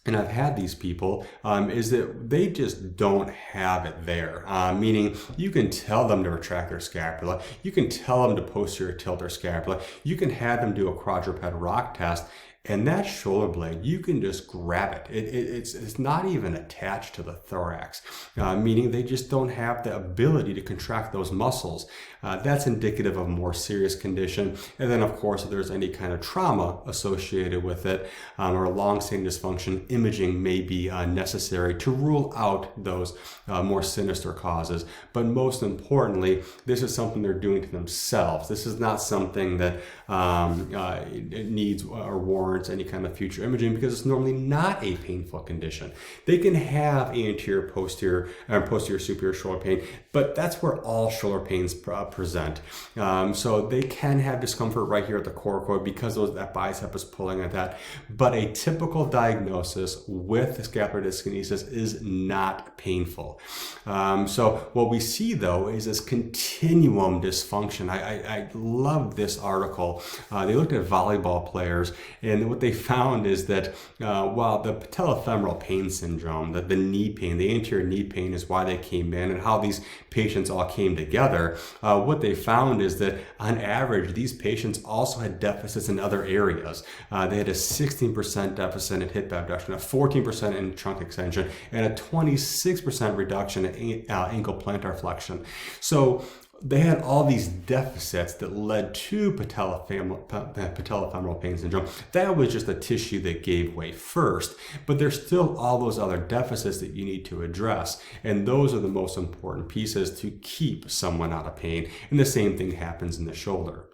and I've had these people, is that they just don't have it there. Meaning you can tell them to retract their scapula, you can tell them to posterior tilt their scapula, you can have them do a quadruped rock test, and that shoulder blade, you can just grab it. It's not even attached to the thorax, meaning they just don't have the ability to contract those muscles. That's indicative of a more serious condition. And then, of course, if there's any kind of trauma associated with it or a long-standing dysfunction, imaging may be necessary to rule out those more sinister causes. But most importantly, this is something they're doing to themselves. This is not something that it needs or warrants any kind of future imaging, because it's normally not a painful condition. They can have anterior, posterior, and posterior superior shoulder pain, but that's where all shoulder pains present. So they can have discomfort right here at the coracoid because that bicep is pulling at that. But a typical diagnosis with scapular dyskinesis is not painful. So what we see though is this continuum dysfunction. I love this article. They looked at volleyball players, and what they found is that while the patellofemoral pain syndrome, the knee pain, the anterior knee pain is why they came in and how these patients all came together, what they found is that on average, these patients also had deficits in other areas. They had a 16% deficit in hip abduction, a 14% in trunk extension, and a 26% reduction in ankle plantar flexion. So they had all these deficits that led to patellofemoral pain syndrome. That was just the tissue that gave way first, but there's still all those other deficits that you need to address, and those are the most important pieces to keep someone out of pain. And the same thing happens in the shoulder.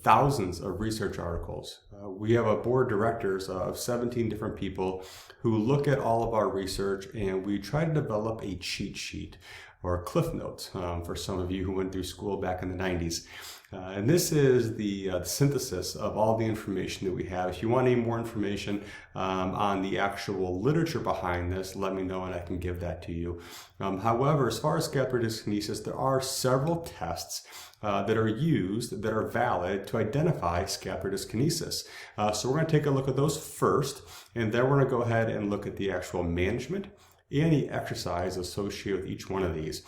Thousands of research articles. We have a board of directors of 17 different people who look at all of our research, and we try to develop a cheat sheet or cliff notes for some of you who went through school back in the 90s. And this is the synthesis of all the information that we have. If you want any more information on the actual literature behind this, let me know and I can give that to you. However, as far as scapular dyskinesis, there are several tests that are used that are valid to identify scapular dyskinesis. So we're going to take a look at those first, and then we're going to go ahead and look at the actual management and the exercise associated with each one of these.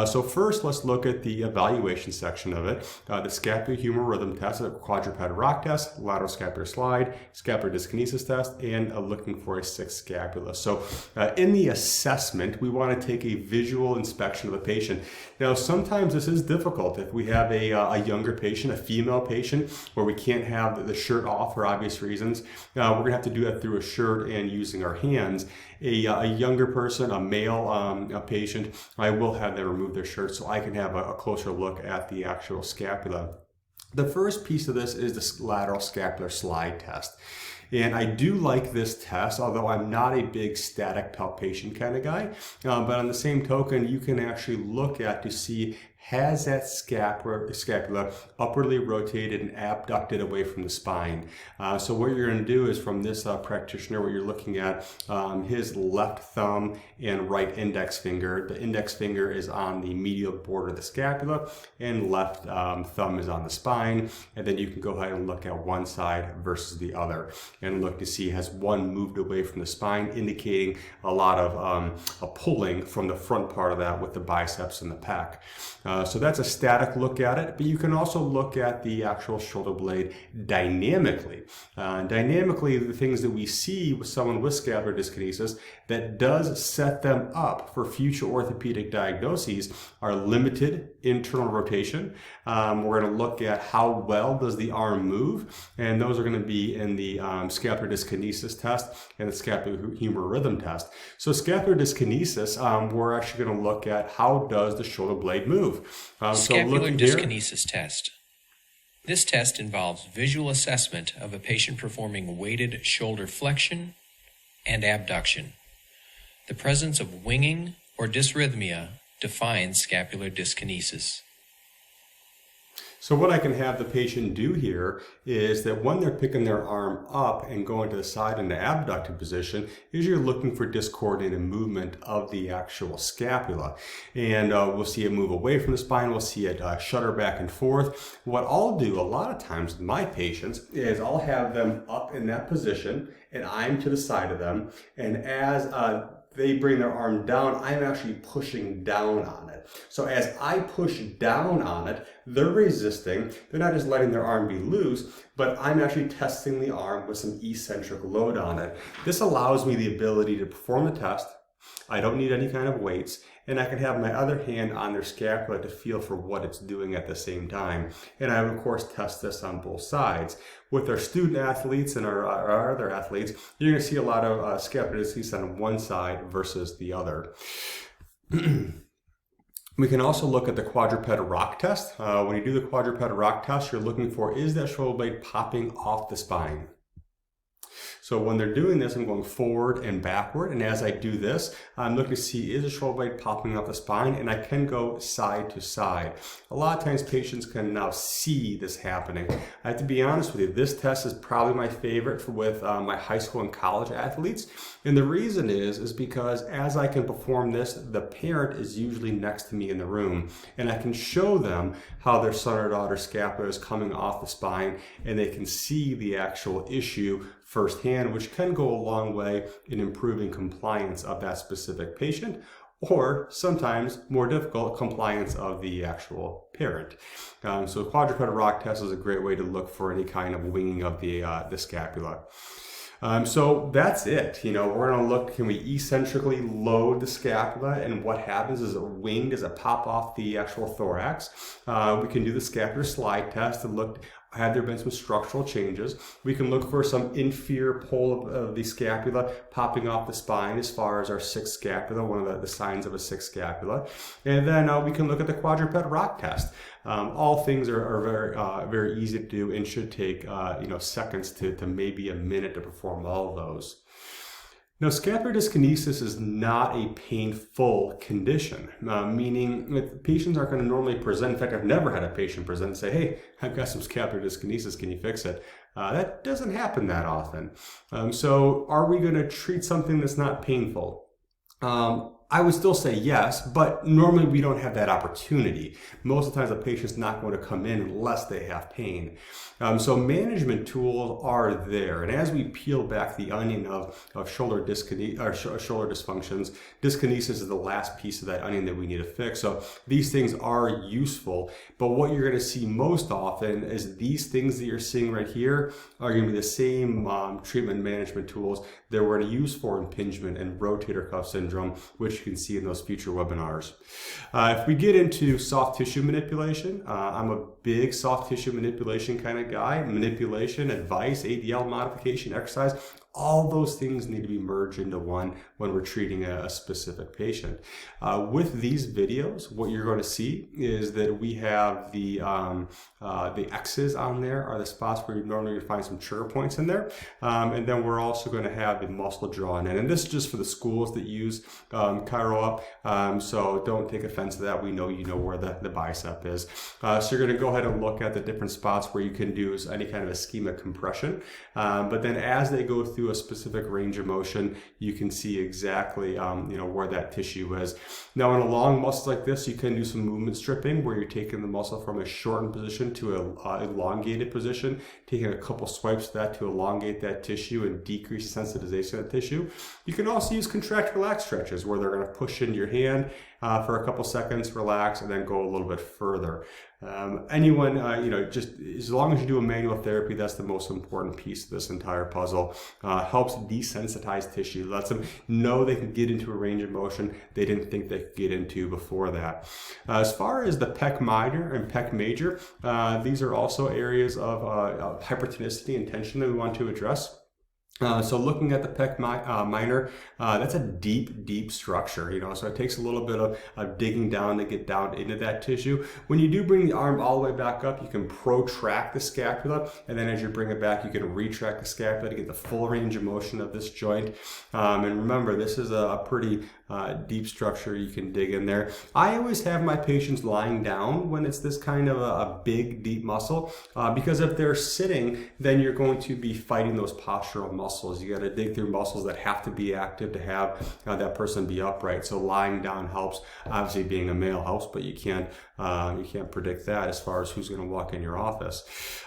So first, let's look at the evaluation section of it. The scapular humeral rhythm test, a quadruped rock test, lateral scapular slide, scapular dyskinesis test, and looking for a sixth scapula. So in the assessment, we want to take a visual inspection of the patient. Now, sometimes this is difficult. If we have a younger patient, a female patient, where we can't have the shirt off for obvious reasons, we're going to have to do that through a shirt and using our hands. A younger person, a male a patient, I will have them remove their shirt so I can have a closer look at the actual scapula. The first piece of this is the lateral scapular slide test. And I do like this test, although I'm not a big static palpation kind of guy. But on the same token, you can actually look at to see, has that scapula upwardly rotated and abducted away from the spine. So what you're going to do is, from this practitioner, what you're looking at, his left thumb and right index finger. The index finger is on the medial border of the scapula, and left thumb is on the spine. And then you can go ahead and look at one side versus the other, and look to see, has one moved away from the spine, indicating a lot of a pulling from the front part of that with the biceps and the pec. So that's a static look at it, but you can also look at the actual shoulder blade dynamically. Dynamically, the things that we see with someone with scapular dyskinesis that does set them up for future orthopedic diagnoses are limited internal rotation. We're going to look at how well does the arm move, and those are going to be in the scapular dyskinesis test and the scapular humor rhythm test. So scapular dyskinesis, we're actually going to look at how does the shoulder blade move. Scapular dyskinesis test. This test involves visual assessment of a patient performing weighted shoulder flexion and abduction. The presence of winging or dysrhythmia defines scapular dyskinesis. So what I can have the patient do here is that when they're picking their arm up and going to the side in the abducted position, is you're looking for discoordinated movement of the actual scapula. And we'll see it move away from the spine, we'll see it shudder back and forth. What I'll do a lot of times with my patients is I'll have them up in that position and I'm to the side of them, and as they bring their arm down, I'm actually pushing down on it. So as I push down on it, they're resisting. They're not just letting their arm be loose, but I'm actually testing the arm with some eccentric load on it. This allows me the ability to perform the test. I don't need any kind of weights, and I can have my other hand on their scapula to feel for what it's doing at the same time. And I would, of course, test this on both sides. With our student athletes and our other athletes, you're going to see a lot of scapular dyskinesis on one side versus the other. We can also look at the quadruped rock test. When you do the quadruped rock test, you're looking for, is that shoulder blade popping off the spine? So when they're doing this, I'm going forward and backward. And as I do this, I'm looking to see, is the shoulder blade popping off the spine? And I can go side to side. A lot of times patients can now see this happening. I have to be honest with you, this test is probably my favorite with my high school and college athletes. And the reason is because as I can perform this, the parent is usually next to me in the room. And I can show them how their son or daughter's scapula is coming off the spine, and they can see the actual issue firsthand, which can go a long way in improving compliance of that specific patient, or sometimes more difficult, compliance of the actual parent. So quadruped rock test is a great way to look for any kind of winging of the scapula. So that's it. We're going to look, can we eccentrically load the scapula, and what happens is it wing, does it pop off the actual thorax? We can do the scapular slide test and look, had there been some structural changes. We can look for some inferior pole of the scapula popping off the spine as far as our sixth scapula, one of the signs of a sixth scapula. And then we can look at the quadruped rock test. All things are very easy to do and should take seconds to maybe a minute to perform all of those. Now, scapular dyskinesis is not a painful condition, meaning that patients aren't going to normally present. In fact, I've never had a patient present and say, hey, I've got some scapular dyskinesis, can you fix it? That doesn't happen that often. So are we going to treat something that's not painful? I would still say yes, but normally we don't have that opportunity. Most of the times the patient's not going to come in unless they have pain. So management tools are there. And as we peel back the onion of shoulder dysfunctions, dyskinesis is the last piece of that onion that we need to fix. So these things are useful, but what you're going to see most often is these things that you're seeing right here are going to be the same treatment management tools that we're going to use for impingement and rotator cuff syndrome, which you can see in those future webinars. If we get into soft tissue manipulation, I'm a big soft tissue manipulation kind of guy. Manipulation, advice, ADL modification, exercise, All those things need to be merged into one when we're treating a specific patient. With these videos, what you're going to see is that we have the X's on there are the spots where you normally find some trigger points in there. And then we're also going to have the muscle drawn in. And this is just for the schools that use ChiroUp. So don't take offense to that. We know you know where the bicep is. So you're going to go ahead and look at the different spots where you can do any kind of ischemic compression. But then as they go through a specific range of motion, you can see exactly where that tissue is. Now in a long muscle like this, you can do some movement stripping where you're taking the muscle from a shortened position to an elongated position, taking a couple swipes of that to elongate that tissue and decrease the sensitization of that tissue. You can also use contract relax stretches where they're going to push into your hand for a couple seconds, relax, and then go a little bit further. Just as long as you do a manual therapy, that's the most important piece of this entire puzzle. Helps desensitize tissue, lets them know they can get into a range of motion they didn't think they could get into before that. As far as the pec minor and pec major, these are also areas of hypertonicity and tension that we want to address. So looking at the pec minor, that's a deep structure, so it takes a little bit of digging down to get down into that tissue. When you do bring the arm all the way back up, you can protract the scapula, and then as you bring it back, you can retract the scapula to get the full range of motion of this joint. And remember, this is a pretty deep structure. You can dig in there. I always have my patients lying down when it's this kind of a big, deep muscle, because if they're sitting, then you're going to be fighting those postural muscles. You got to dig through muscles that have to be active to have that person be upright. So lying down helps. Obviously, being a male helps, but you can't predict that as far as who's going to walk in your office.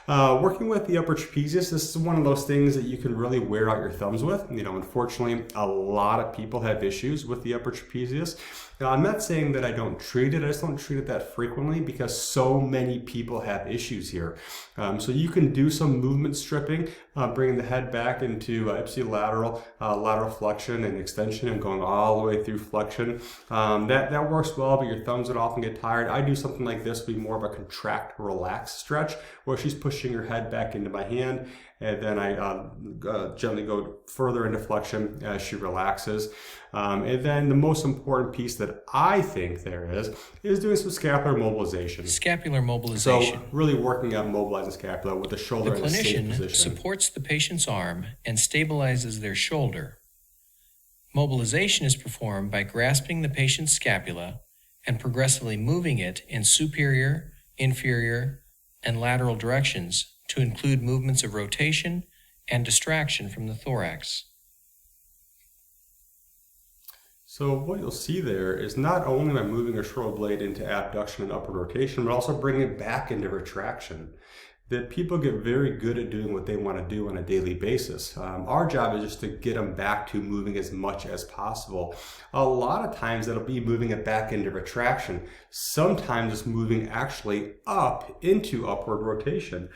Working with the upper trapezius, this is one of those things that you can really wear out your thumbs with. Unfortunately, a lot of people have issues with the upper trapezius. Now, I'm not saying that I don't treat it. I just don't treat it that frequently because so many people have issues here. So you can do some movement stripping, bringing the head back into ipsilateral, lateral flexion and extension and going all the way through flexion. That works well, but your thumbs would often get tired. I do something like this, be more of a contract, relax stretch, where she's pushing her head back into my hand, and then I gently go further into flexion as she relaxes. And then the most important piece that I think there is doing some scapular mobilization. Scapular mobilization. So really working on mobilizing scapula with the shoulder in a safe position. The clinician supports the patient's arm and stabilizes their shoulder. Mobilization is performed by grasping the patient's scapula and progressively moving it in superior, inferior, and lateral directions to include movements of rotation and distraction from the thorax. So what you'll see there is not only am I moving a shoulder blade into abduction and upward rotation, but also bringing it back into retraction. That people get very good at doing what they want to do on a daily basis. Our job is just to get them back to moving as much as possible. A lot of times that'll be moving it back into retraction. Sometimes it's moving actually up into upward rotation.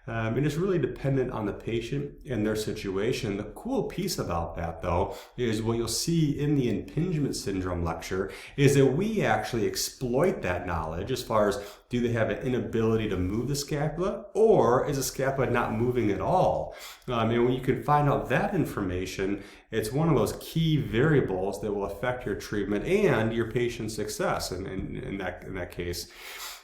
And it's really dependent on the patient and their situation. The cool piece about that, though, is what you'll see in the impingement syndrome lecture is that we actually exploit that knowledge as far as do they have an inability to move the scapula, or is the scapula not moving at all? And when you can find out that information, it's one of those key variables that will affect your treatment and your patient's success in that case.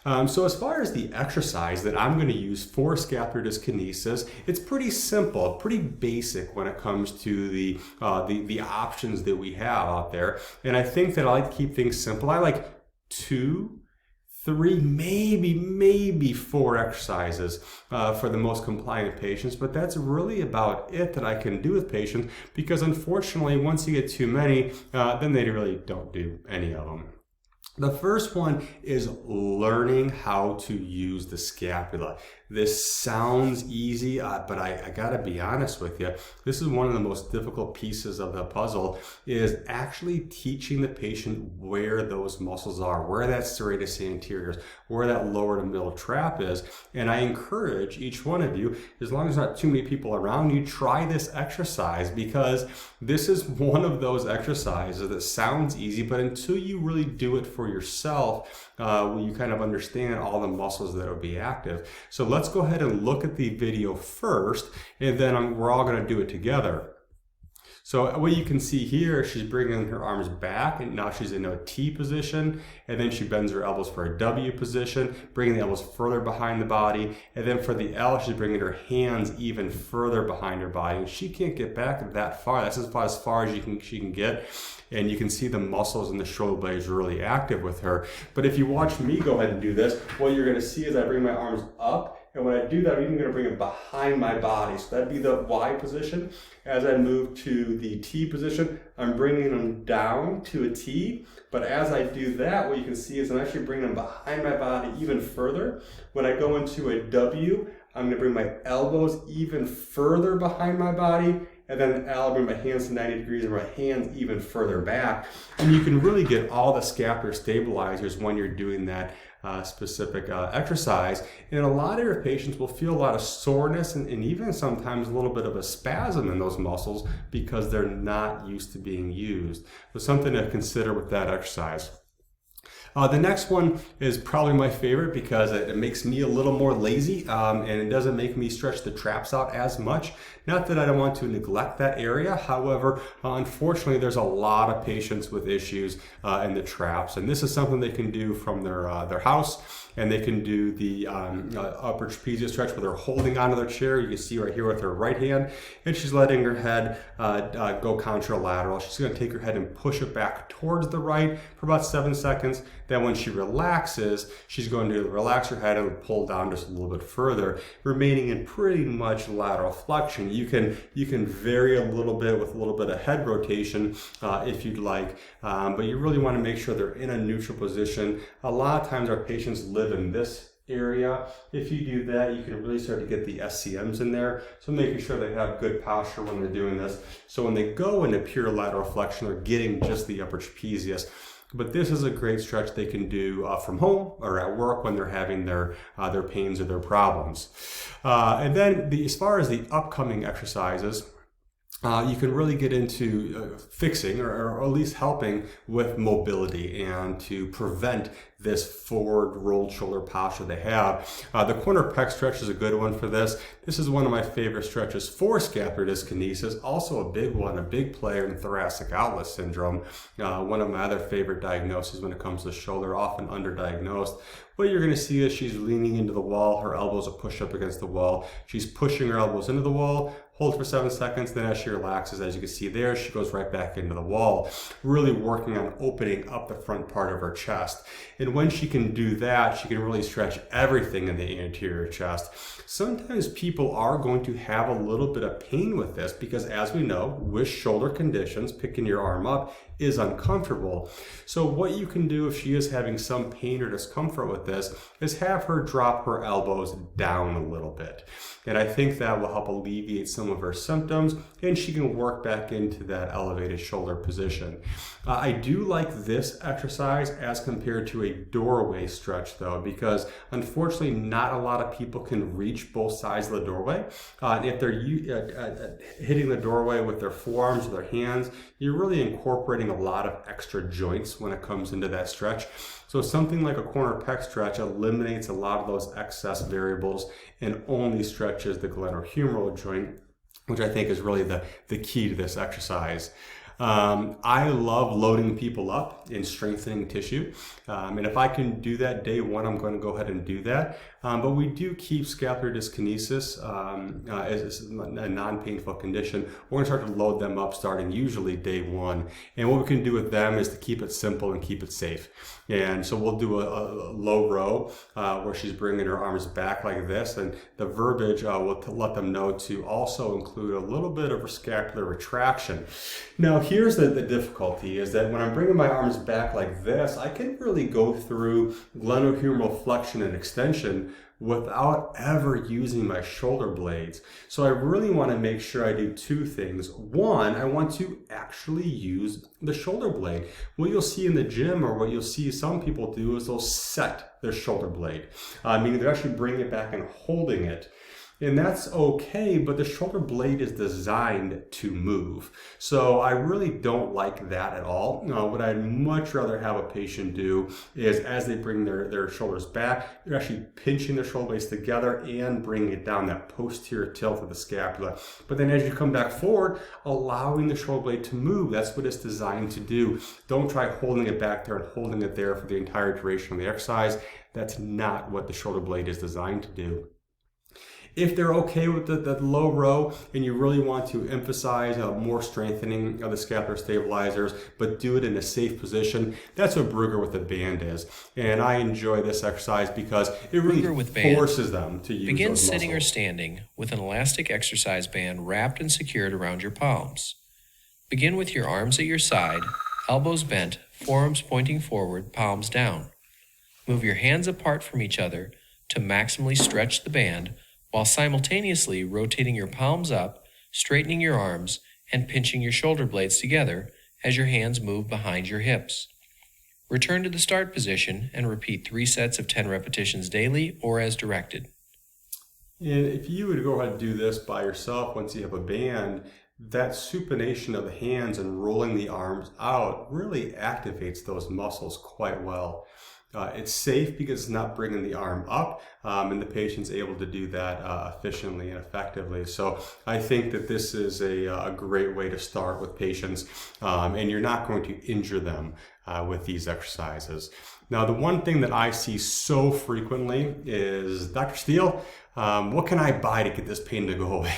So as far as the exercise that I'm going to use for scapular dyskinesis, it's pretty simple, pretty basic when it comes to the options that we have out there. And I think that I like to keep things simple. I like 2, 3, maybe 4 exercises for the most compliant patients, but that's really about it that I can do with patients, because unfortunately, once you get too many, then they really don't do any of them. The first one is learning how to use the scapula. This sounds easy, but I gotta be honest with you. This is one of the most difficult pieces of the puzzle, is actually teaching the patient where those muscles are, where that serratus anterior is, where that lower to middle trap is. And I encourage each one of you, as long as not too many people around you, try this exercise, because this is one of those exercises that sounds easy, but until you really do it for yourself, you kind of understand all the muscles that will be active. So let's go ahead and look at the video first, and then we're all going to do it together. So what you can see here, she's bringing her arms back, and now she's in a T position, and then she bends her elbows for a W position, bringing the elbows further behind the body, and then for the L, she's bringing her hands even further behind her body, and she can't get back that far. That's as far as she can get, and you can see the muscles in the shoulder blades really active with her. But if you watch me go ahead and do this, what you're going to see is I bring my arms up, and when I do that, I'm even going to bring them behind my body. So that'd be the Y position. As I move to the T position, I'm bringing them down to a T. But as I do that, what you can see is I'm actually bringing them behind my body even further. When I go into a W, I'm going to bring my elbows even further behind my body. And then I'll bring my hands to 90 degrees and my hands even further back. And you can really get all the scapular stabilizers when you're doing that specific exercise. And a lot of your patients will feel a lot of soreness and even sometimes a little bit of a spasm in those muscles because they're not used to being used. So something to consider with that exercise. The next one is probably my favorite because it makes me a little more lazy and it doesn't make me stretch the traps out as much. Not that I don't want to neglect that area. However, unfortunately, there's a lot of patients with issues in the traps, and this is something they can do from their house. And they can do the upper trapezius stretch where they're holding onto their chair. You can see right here with her right hand, and she's letting her head go contralateral. She's going to take her head and push it back towards the right for about 7 seconds. Then when she relaxes, she's going to relax her head and pull down just a little bit further, remaining in pretty much lateral flexion. You can vary a little bit with a little bit of head rotation if you'd like, but you really want to make sure they're in a neutral position. A lot of times our patients live in this area. If you do that, you can really start to get the SCMs in there. So making sure they have good posture when they're doing this. So when they go into pure lateral flexion, they're getting just the upper trapezius. But this is a great stretch they can do from home or at work when they're having their pains or their problems. And then as far as the upcoming exercises, you can really get into fixing or at least helping with mobility and to prevent this forward rolled shoulder posture they have. The corner pec stretch is a good one for this. This is one of my favorite stretches for scapular dyskinesis, also a big one, a big player in thoracic outlet syndrome. One of my other favorite diagnoses when it comes to shoulder, often underdiagnosed. What you're going to see is she's leaning into the wall, her elbows are pushed up against the wall. She's pushing her elbows into the wall, hold for 7 seconds, then as she relaxes, as you can see there, she goes right back into the wall, really working on opening up the front part of her chest. And when she can do that, she can really stretch everything in the anterior chest. Sometimes people are going to have a little bit of pain with this because, as we know, with shoulder conditions, picking your arm up is uncomfortable. So what you can do if she is having some pain or discomfort with this is have her drop her elbows down a little bit. And I think that will help alleviate some of her symptoms, and she can work back into that elevated shoulder position. I do like this exercise as compared to a doorway stretch though, because unfortunately not a lot of people can reach both sides of the doorway. And if they're hitting the doorway with their forearms or their hands, you're really incorporating a lot of extra joints when it comes into that stretch. So something like a corner pec stretch eliminates a lot of those excess variables and only stretches the glenohumeral joint, which I think is really the key to this exercise. I love loading people up and strengthening tissue. And if I can do that day one, I'm going to go ahead and do that. But we do keep scapular dyskinesis as a non-painful condition. We're going to start to load them up starting usually day one. And what we can do with them is to keep it simple and keep it safe. And so we'll do a low row where she's bringing her arms back like this. And the verbiage will let them know to also include a little bit of a scapular retraction. Now, here's the difficulty is that when I'm bringing my arms back like this, I can really go through glenohumeral flexion and extension without ever using my shoulder blades. So I really want to make sure I do two things. One, I want to actually use the shoulder blade. What you'll see in the gym, or what you'll see some people do, is they'll set their shoulder blade, meaning they're actually bringing it back and holding it. And that's okay, but the shoulder blade is designed to move. So I really don't like that at all. What I'd much rather have a patient do is as they bring their shoulders back, they're actually pinching their shoulder blades together and bringing it down, that posterior tilt of the scapula. But then as you come back forward, allowing the shoulder blade to move. That's what it's designed to do. Don't try holding it back there and holding it there for the entire duration of the exercise. That's not what the shoulder blade is designed to do. If they're okay with the low row and you really want to emphasize more strengthening of the scapular stabilizers, but do it in a safe position, that's what Brugger with the band is. And I enjoy this exercise because it really forces them to use Begin those sitting muscles. or standing with an elastic exercise band wrapped and secured around your palms. Begin with your arms at your side, elbows bent, forearms pointing forward, palms down. Move your hands apart from each other to maximally stretch the band, while simultaneously rotating your palms up, straightening your arms, and pinching your shoulder blades together as your hands move behind your hips. Return to the start position and repeat 3 sets of 10 repetitions daily or as directed. And if you would go ahead and do this by yourself once you have a band, that supination of the hands and rolling the arms out really activates those muscles quite well. It's safe because it's not bringing the arm up, and the patient's able to do that efficiently and effectively. So I think that this is a great way to start with patients, and you're not going to injure them with these exercises. Now, the one thing that I see so frequently is, Dr. Steele, what can I buy to get this pain to go away?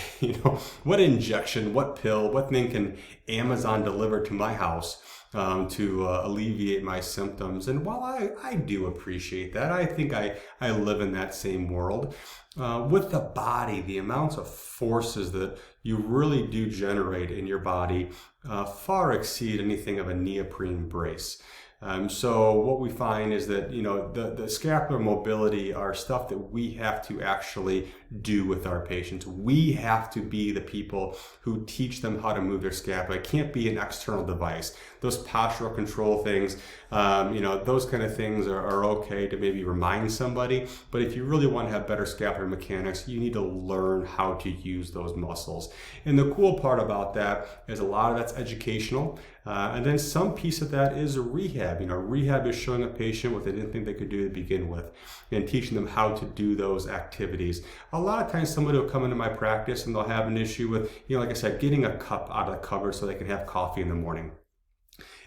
What injection, what pill, what thing can Amazon deliver to my house to alleviate my symptoms? And while I do appreciate that, I think I live in that same world. With the body, the amounts of forces that you really do generate in your body far exceed anything of a neoprene brace. So what we find is that, the scapular mobility are stuff that we have to actually do with our patients. We have to be the people who teach them how to move their scapula. It can't be an external device. Those postural control things, those kind of things are okay to maybe remind somebody. But if you really want to have better scapular mechanics, you need to learn how to use those muscles. And the cool part about that is a lot of that's educational. And then some piece of that is rehab. Rehab is showing a patient what they didn't think they could do to begin with and teaching them how to do those activities. A lot of times somebody will come into my practice and they'll have an issue with, like I said, getting a cup out of the cupboard so they can have coffee in the morning.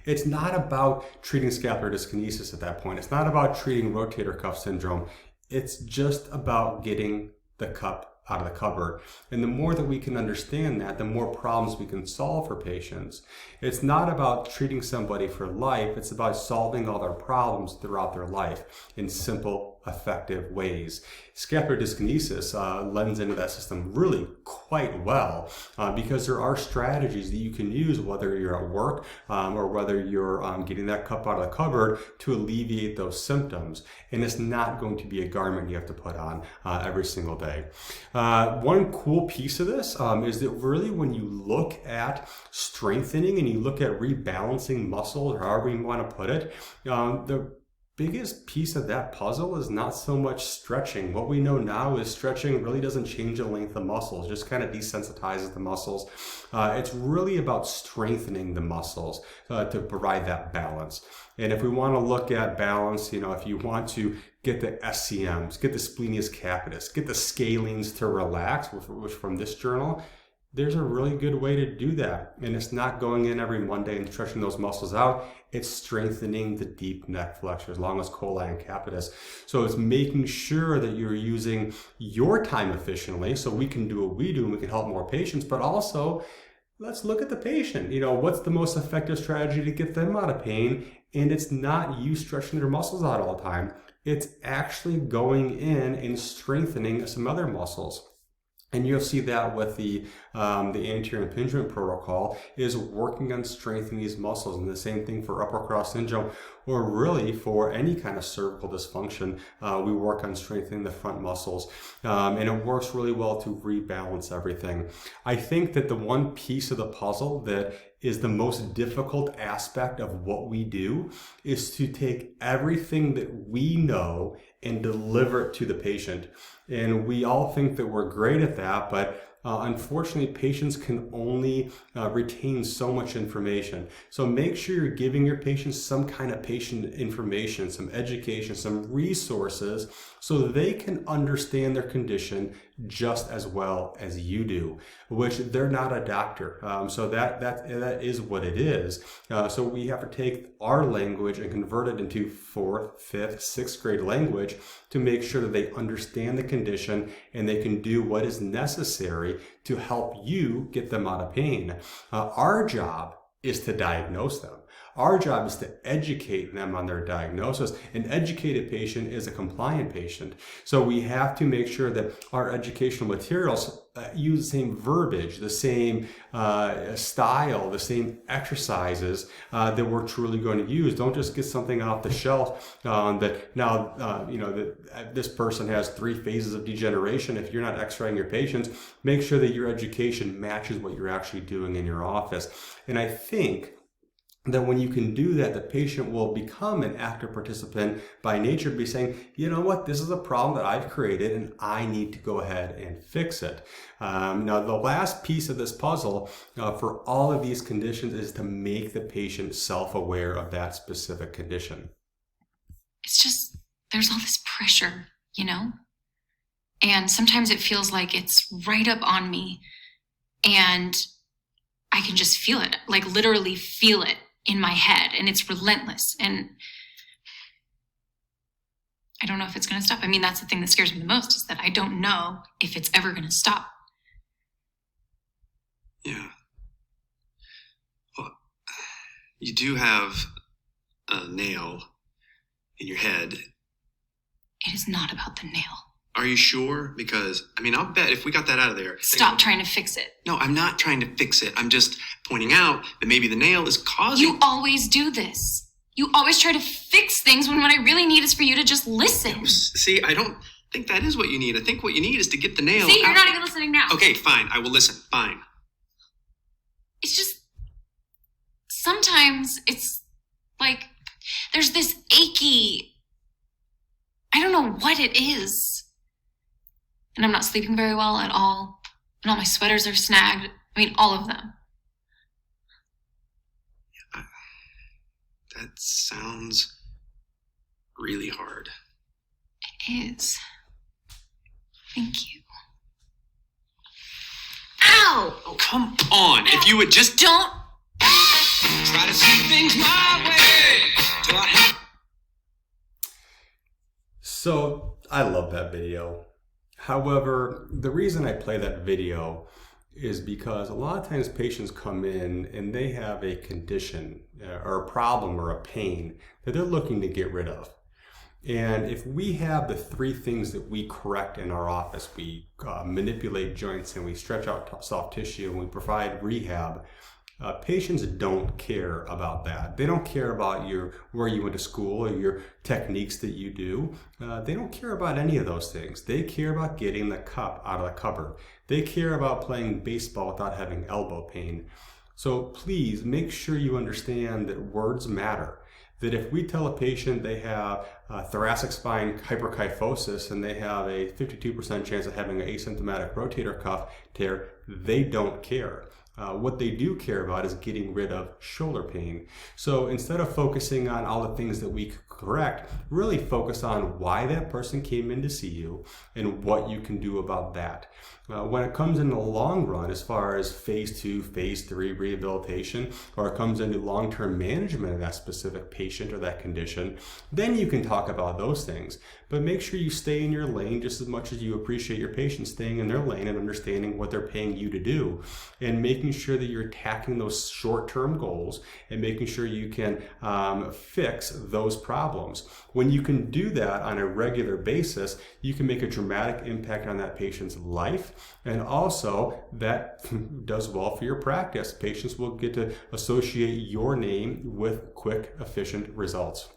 It's not about treating scapular dyskinesis at that point. It's not about treating rotator cuff syndrome. It's just about getting the cup out of the cupboard. And the more that we can understand that, the more problems we can solve for patients. It's not about treating somebody for life. It's about solving all their problems throughout their life in simple, effective ways. Scapular dyskinesis lends into that system really quite well because there are strategies that you can use, whether you're at work or whether you're getting that cup out of the cupboard, to alleviate those symptoms. And it's not going to be a garment you have to put on every single day. One cool piece of this is that really when you look at strengthening and you look at rebalancing muscles, or however you want to put it, the biggest piece of that puzzle is not so much stretching. What we know now is stretching really doesn't change the length of muscles, just kind of desensitizes the muscles. It's really about strengthening the muscles to provide that balance. And if we want to look at balance, if you want to get the SCMs, get the splenius capitis, get the scalenes to relax, which from this journal, there's a really good way to do that. And it's not going in every Monday and stretching those muscles out. It's strengthening the deep neck flexors, longus coli and capitis. So it's making sure that you're using your time efficiently so we can do what we do and we can help more patients. But also, let's look at the patient. What's the most effective strategy to get them out of pain? And it's not you stretching their muscles out all the time. It's actually going in and strengthening some other muscles. And you'll see that with the anterior impingement protocol is working on strengthening these muscles. And the same thing for upper cross syndrome, or really for any kind of cervical dysfunction. We work on strengthening the front muscles. And it works really well to rebalance everything. I think that the one piece of the puzzle that is the most difficult aspect of what we do, is to take everything that we know and deliver it to the patient. And we all think that we're great at that, but unfortunately, patients can only retain so much information. So make sure you're giving your patients some kind of patient information, some education, some resources, so that they can understand their condition just as well as you do, which they're not a doctor. So that is what it is. So we have to take our language and convert it into 4th, 5th, 6th grade language to make sure that they understand the condition and they can do what is necessary to help you get them out of pain. Our job is to diagnose them. Our job is to educate them on their diagnosis. An educated patient is a compliant patient. So we have to make sure that our educational materials use the same verbiage, the same style, the same exercises that we're truly going to use. Don't just get something off the shelf that now, that this person has 3 phases of degeneration. If you're not x-raying your patients, make sure that your education matches what you're actually doing in your office. And I think that when you can do that, the patient will become an active participant by nature, be saying, you know what, this is a problem that I've created and I need to go ahead and fix it. Now, the last piece of this puzzle for all of these conditions is to make the patient self-aware of that specific condition. It's just, there's all this pressure, and sometimes it feels like it's right up on me and I can just feel it, like literally feel it in my head, and it's relentless, and I don't know if it's going to stop. I mean, that's the thing that scares me the most, is that I don't know if it's ever going to stop. Yeah. Well, you do have a nail in your head. It is not about the nail. Are you sure? Because, I'll bet if we got that out of there... Stop trying to fix it. No, I'm not trying to fix it. I'm just pointing out that maybe the nail is causing... You always do this. You always try to fix things when what I really need is for you to just listen. See, I don't think that is what you need. I think what you need is to get the nail See, you're out. not even listening now. Okay, fine. I will listen. Fine. It's just... Sometimes it's like there's this achy... I don't know what it is. And I'm not sleeping very well at all. And all my sweaters are snagged. All of them. That sounds really hard. It is. Thank you. Ow! Oh, come on. If you would just... Don't... Try to see things my way. So I love that video. However, the reason I play that video is because a lot of times patients come in and they have a condition or a problem or a pain that they're looking to get rid of. And if we have the 3 things that we correct in our office, we manipulate joints and we stretch out soft tissue and we provide rehab, patients don't care about that. They don't care about where you went to school or your techniques that you do. They don't care about any of those things. They care about getting the cup out of the cupboard. They care about playing baseball without having elbow pain. So please make sure you understand that words matter. That if we tell a patient they have thoracic spine hyperkyphosis and they have a 52% chance of having an asymptomatic rotator cuff tear, they don't care. What they do care about is getting rid of shoulder pain. So instead of focusing on all the things that we could correct, really focus on why that person came in to see you and what you can do about that. When it comes in the long run, as far as phase 2, phase 3 rehabilitation, or it comes into long-term management of that specific patient or that condition, then you can talk about those things. But make sure you stay in your lane just as much as you appreciate your patient staying in their lane and understanding what they're paying you to do, and making sure that you're attacking those short-term goals and making sure you can fix those problems. When you can do that on a regular basis, you can make a dramatic impact on that patient's life, and also that does well for your practice. Patients will get to associate your name with quick, efficient results.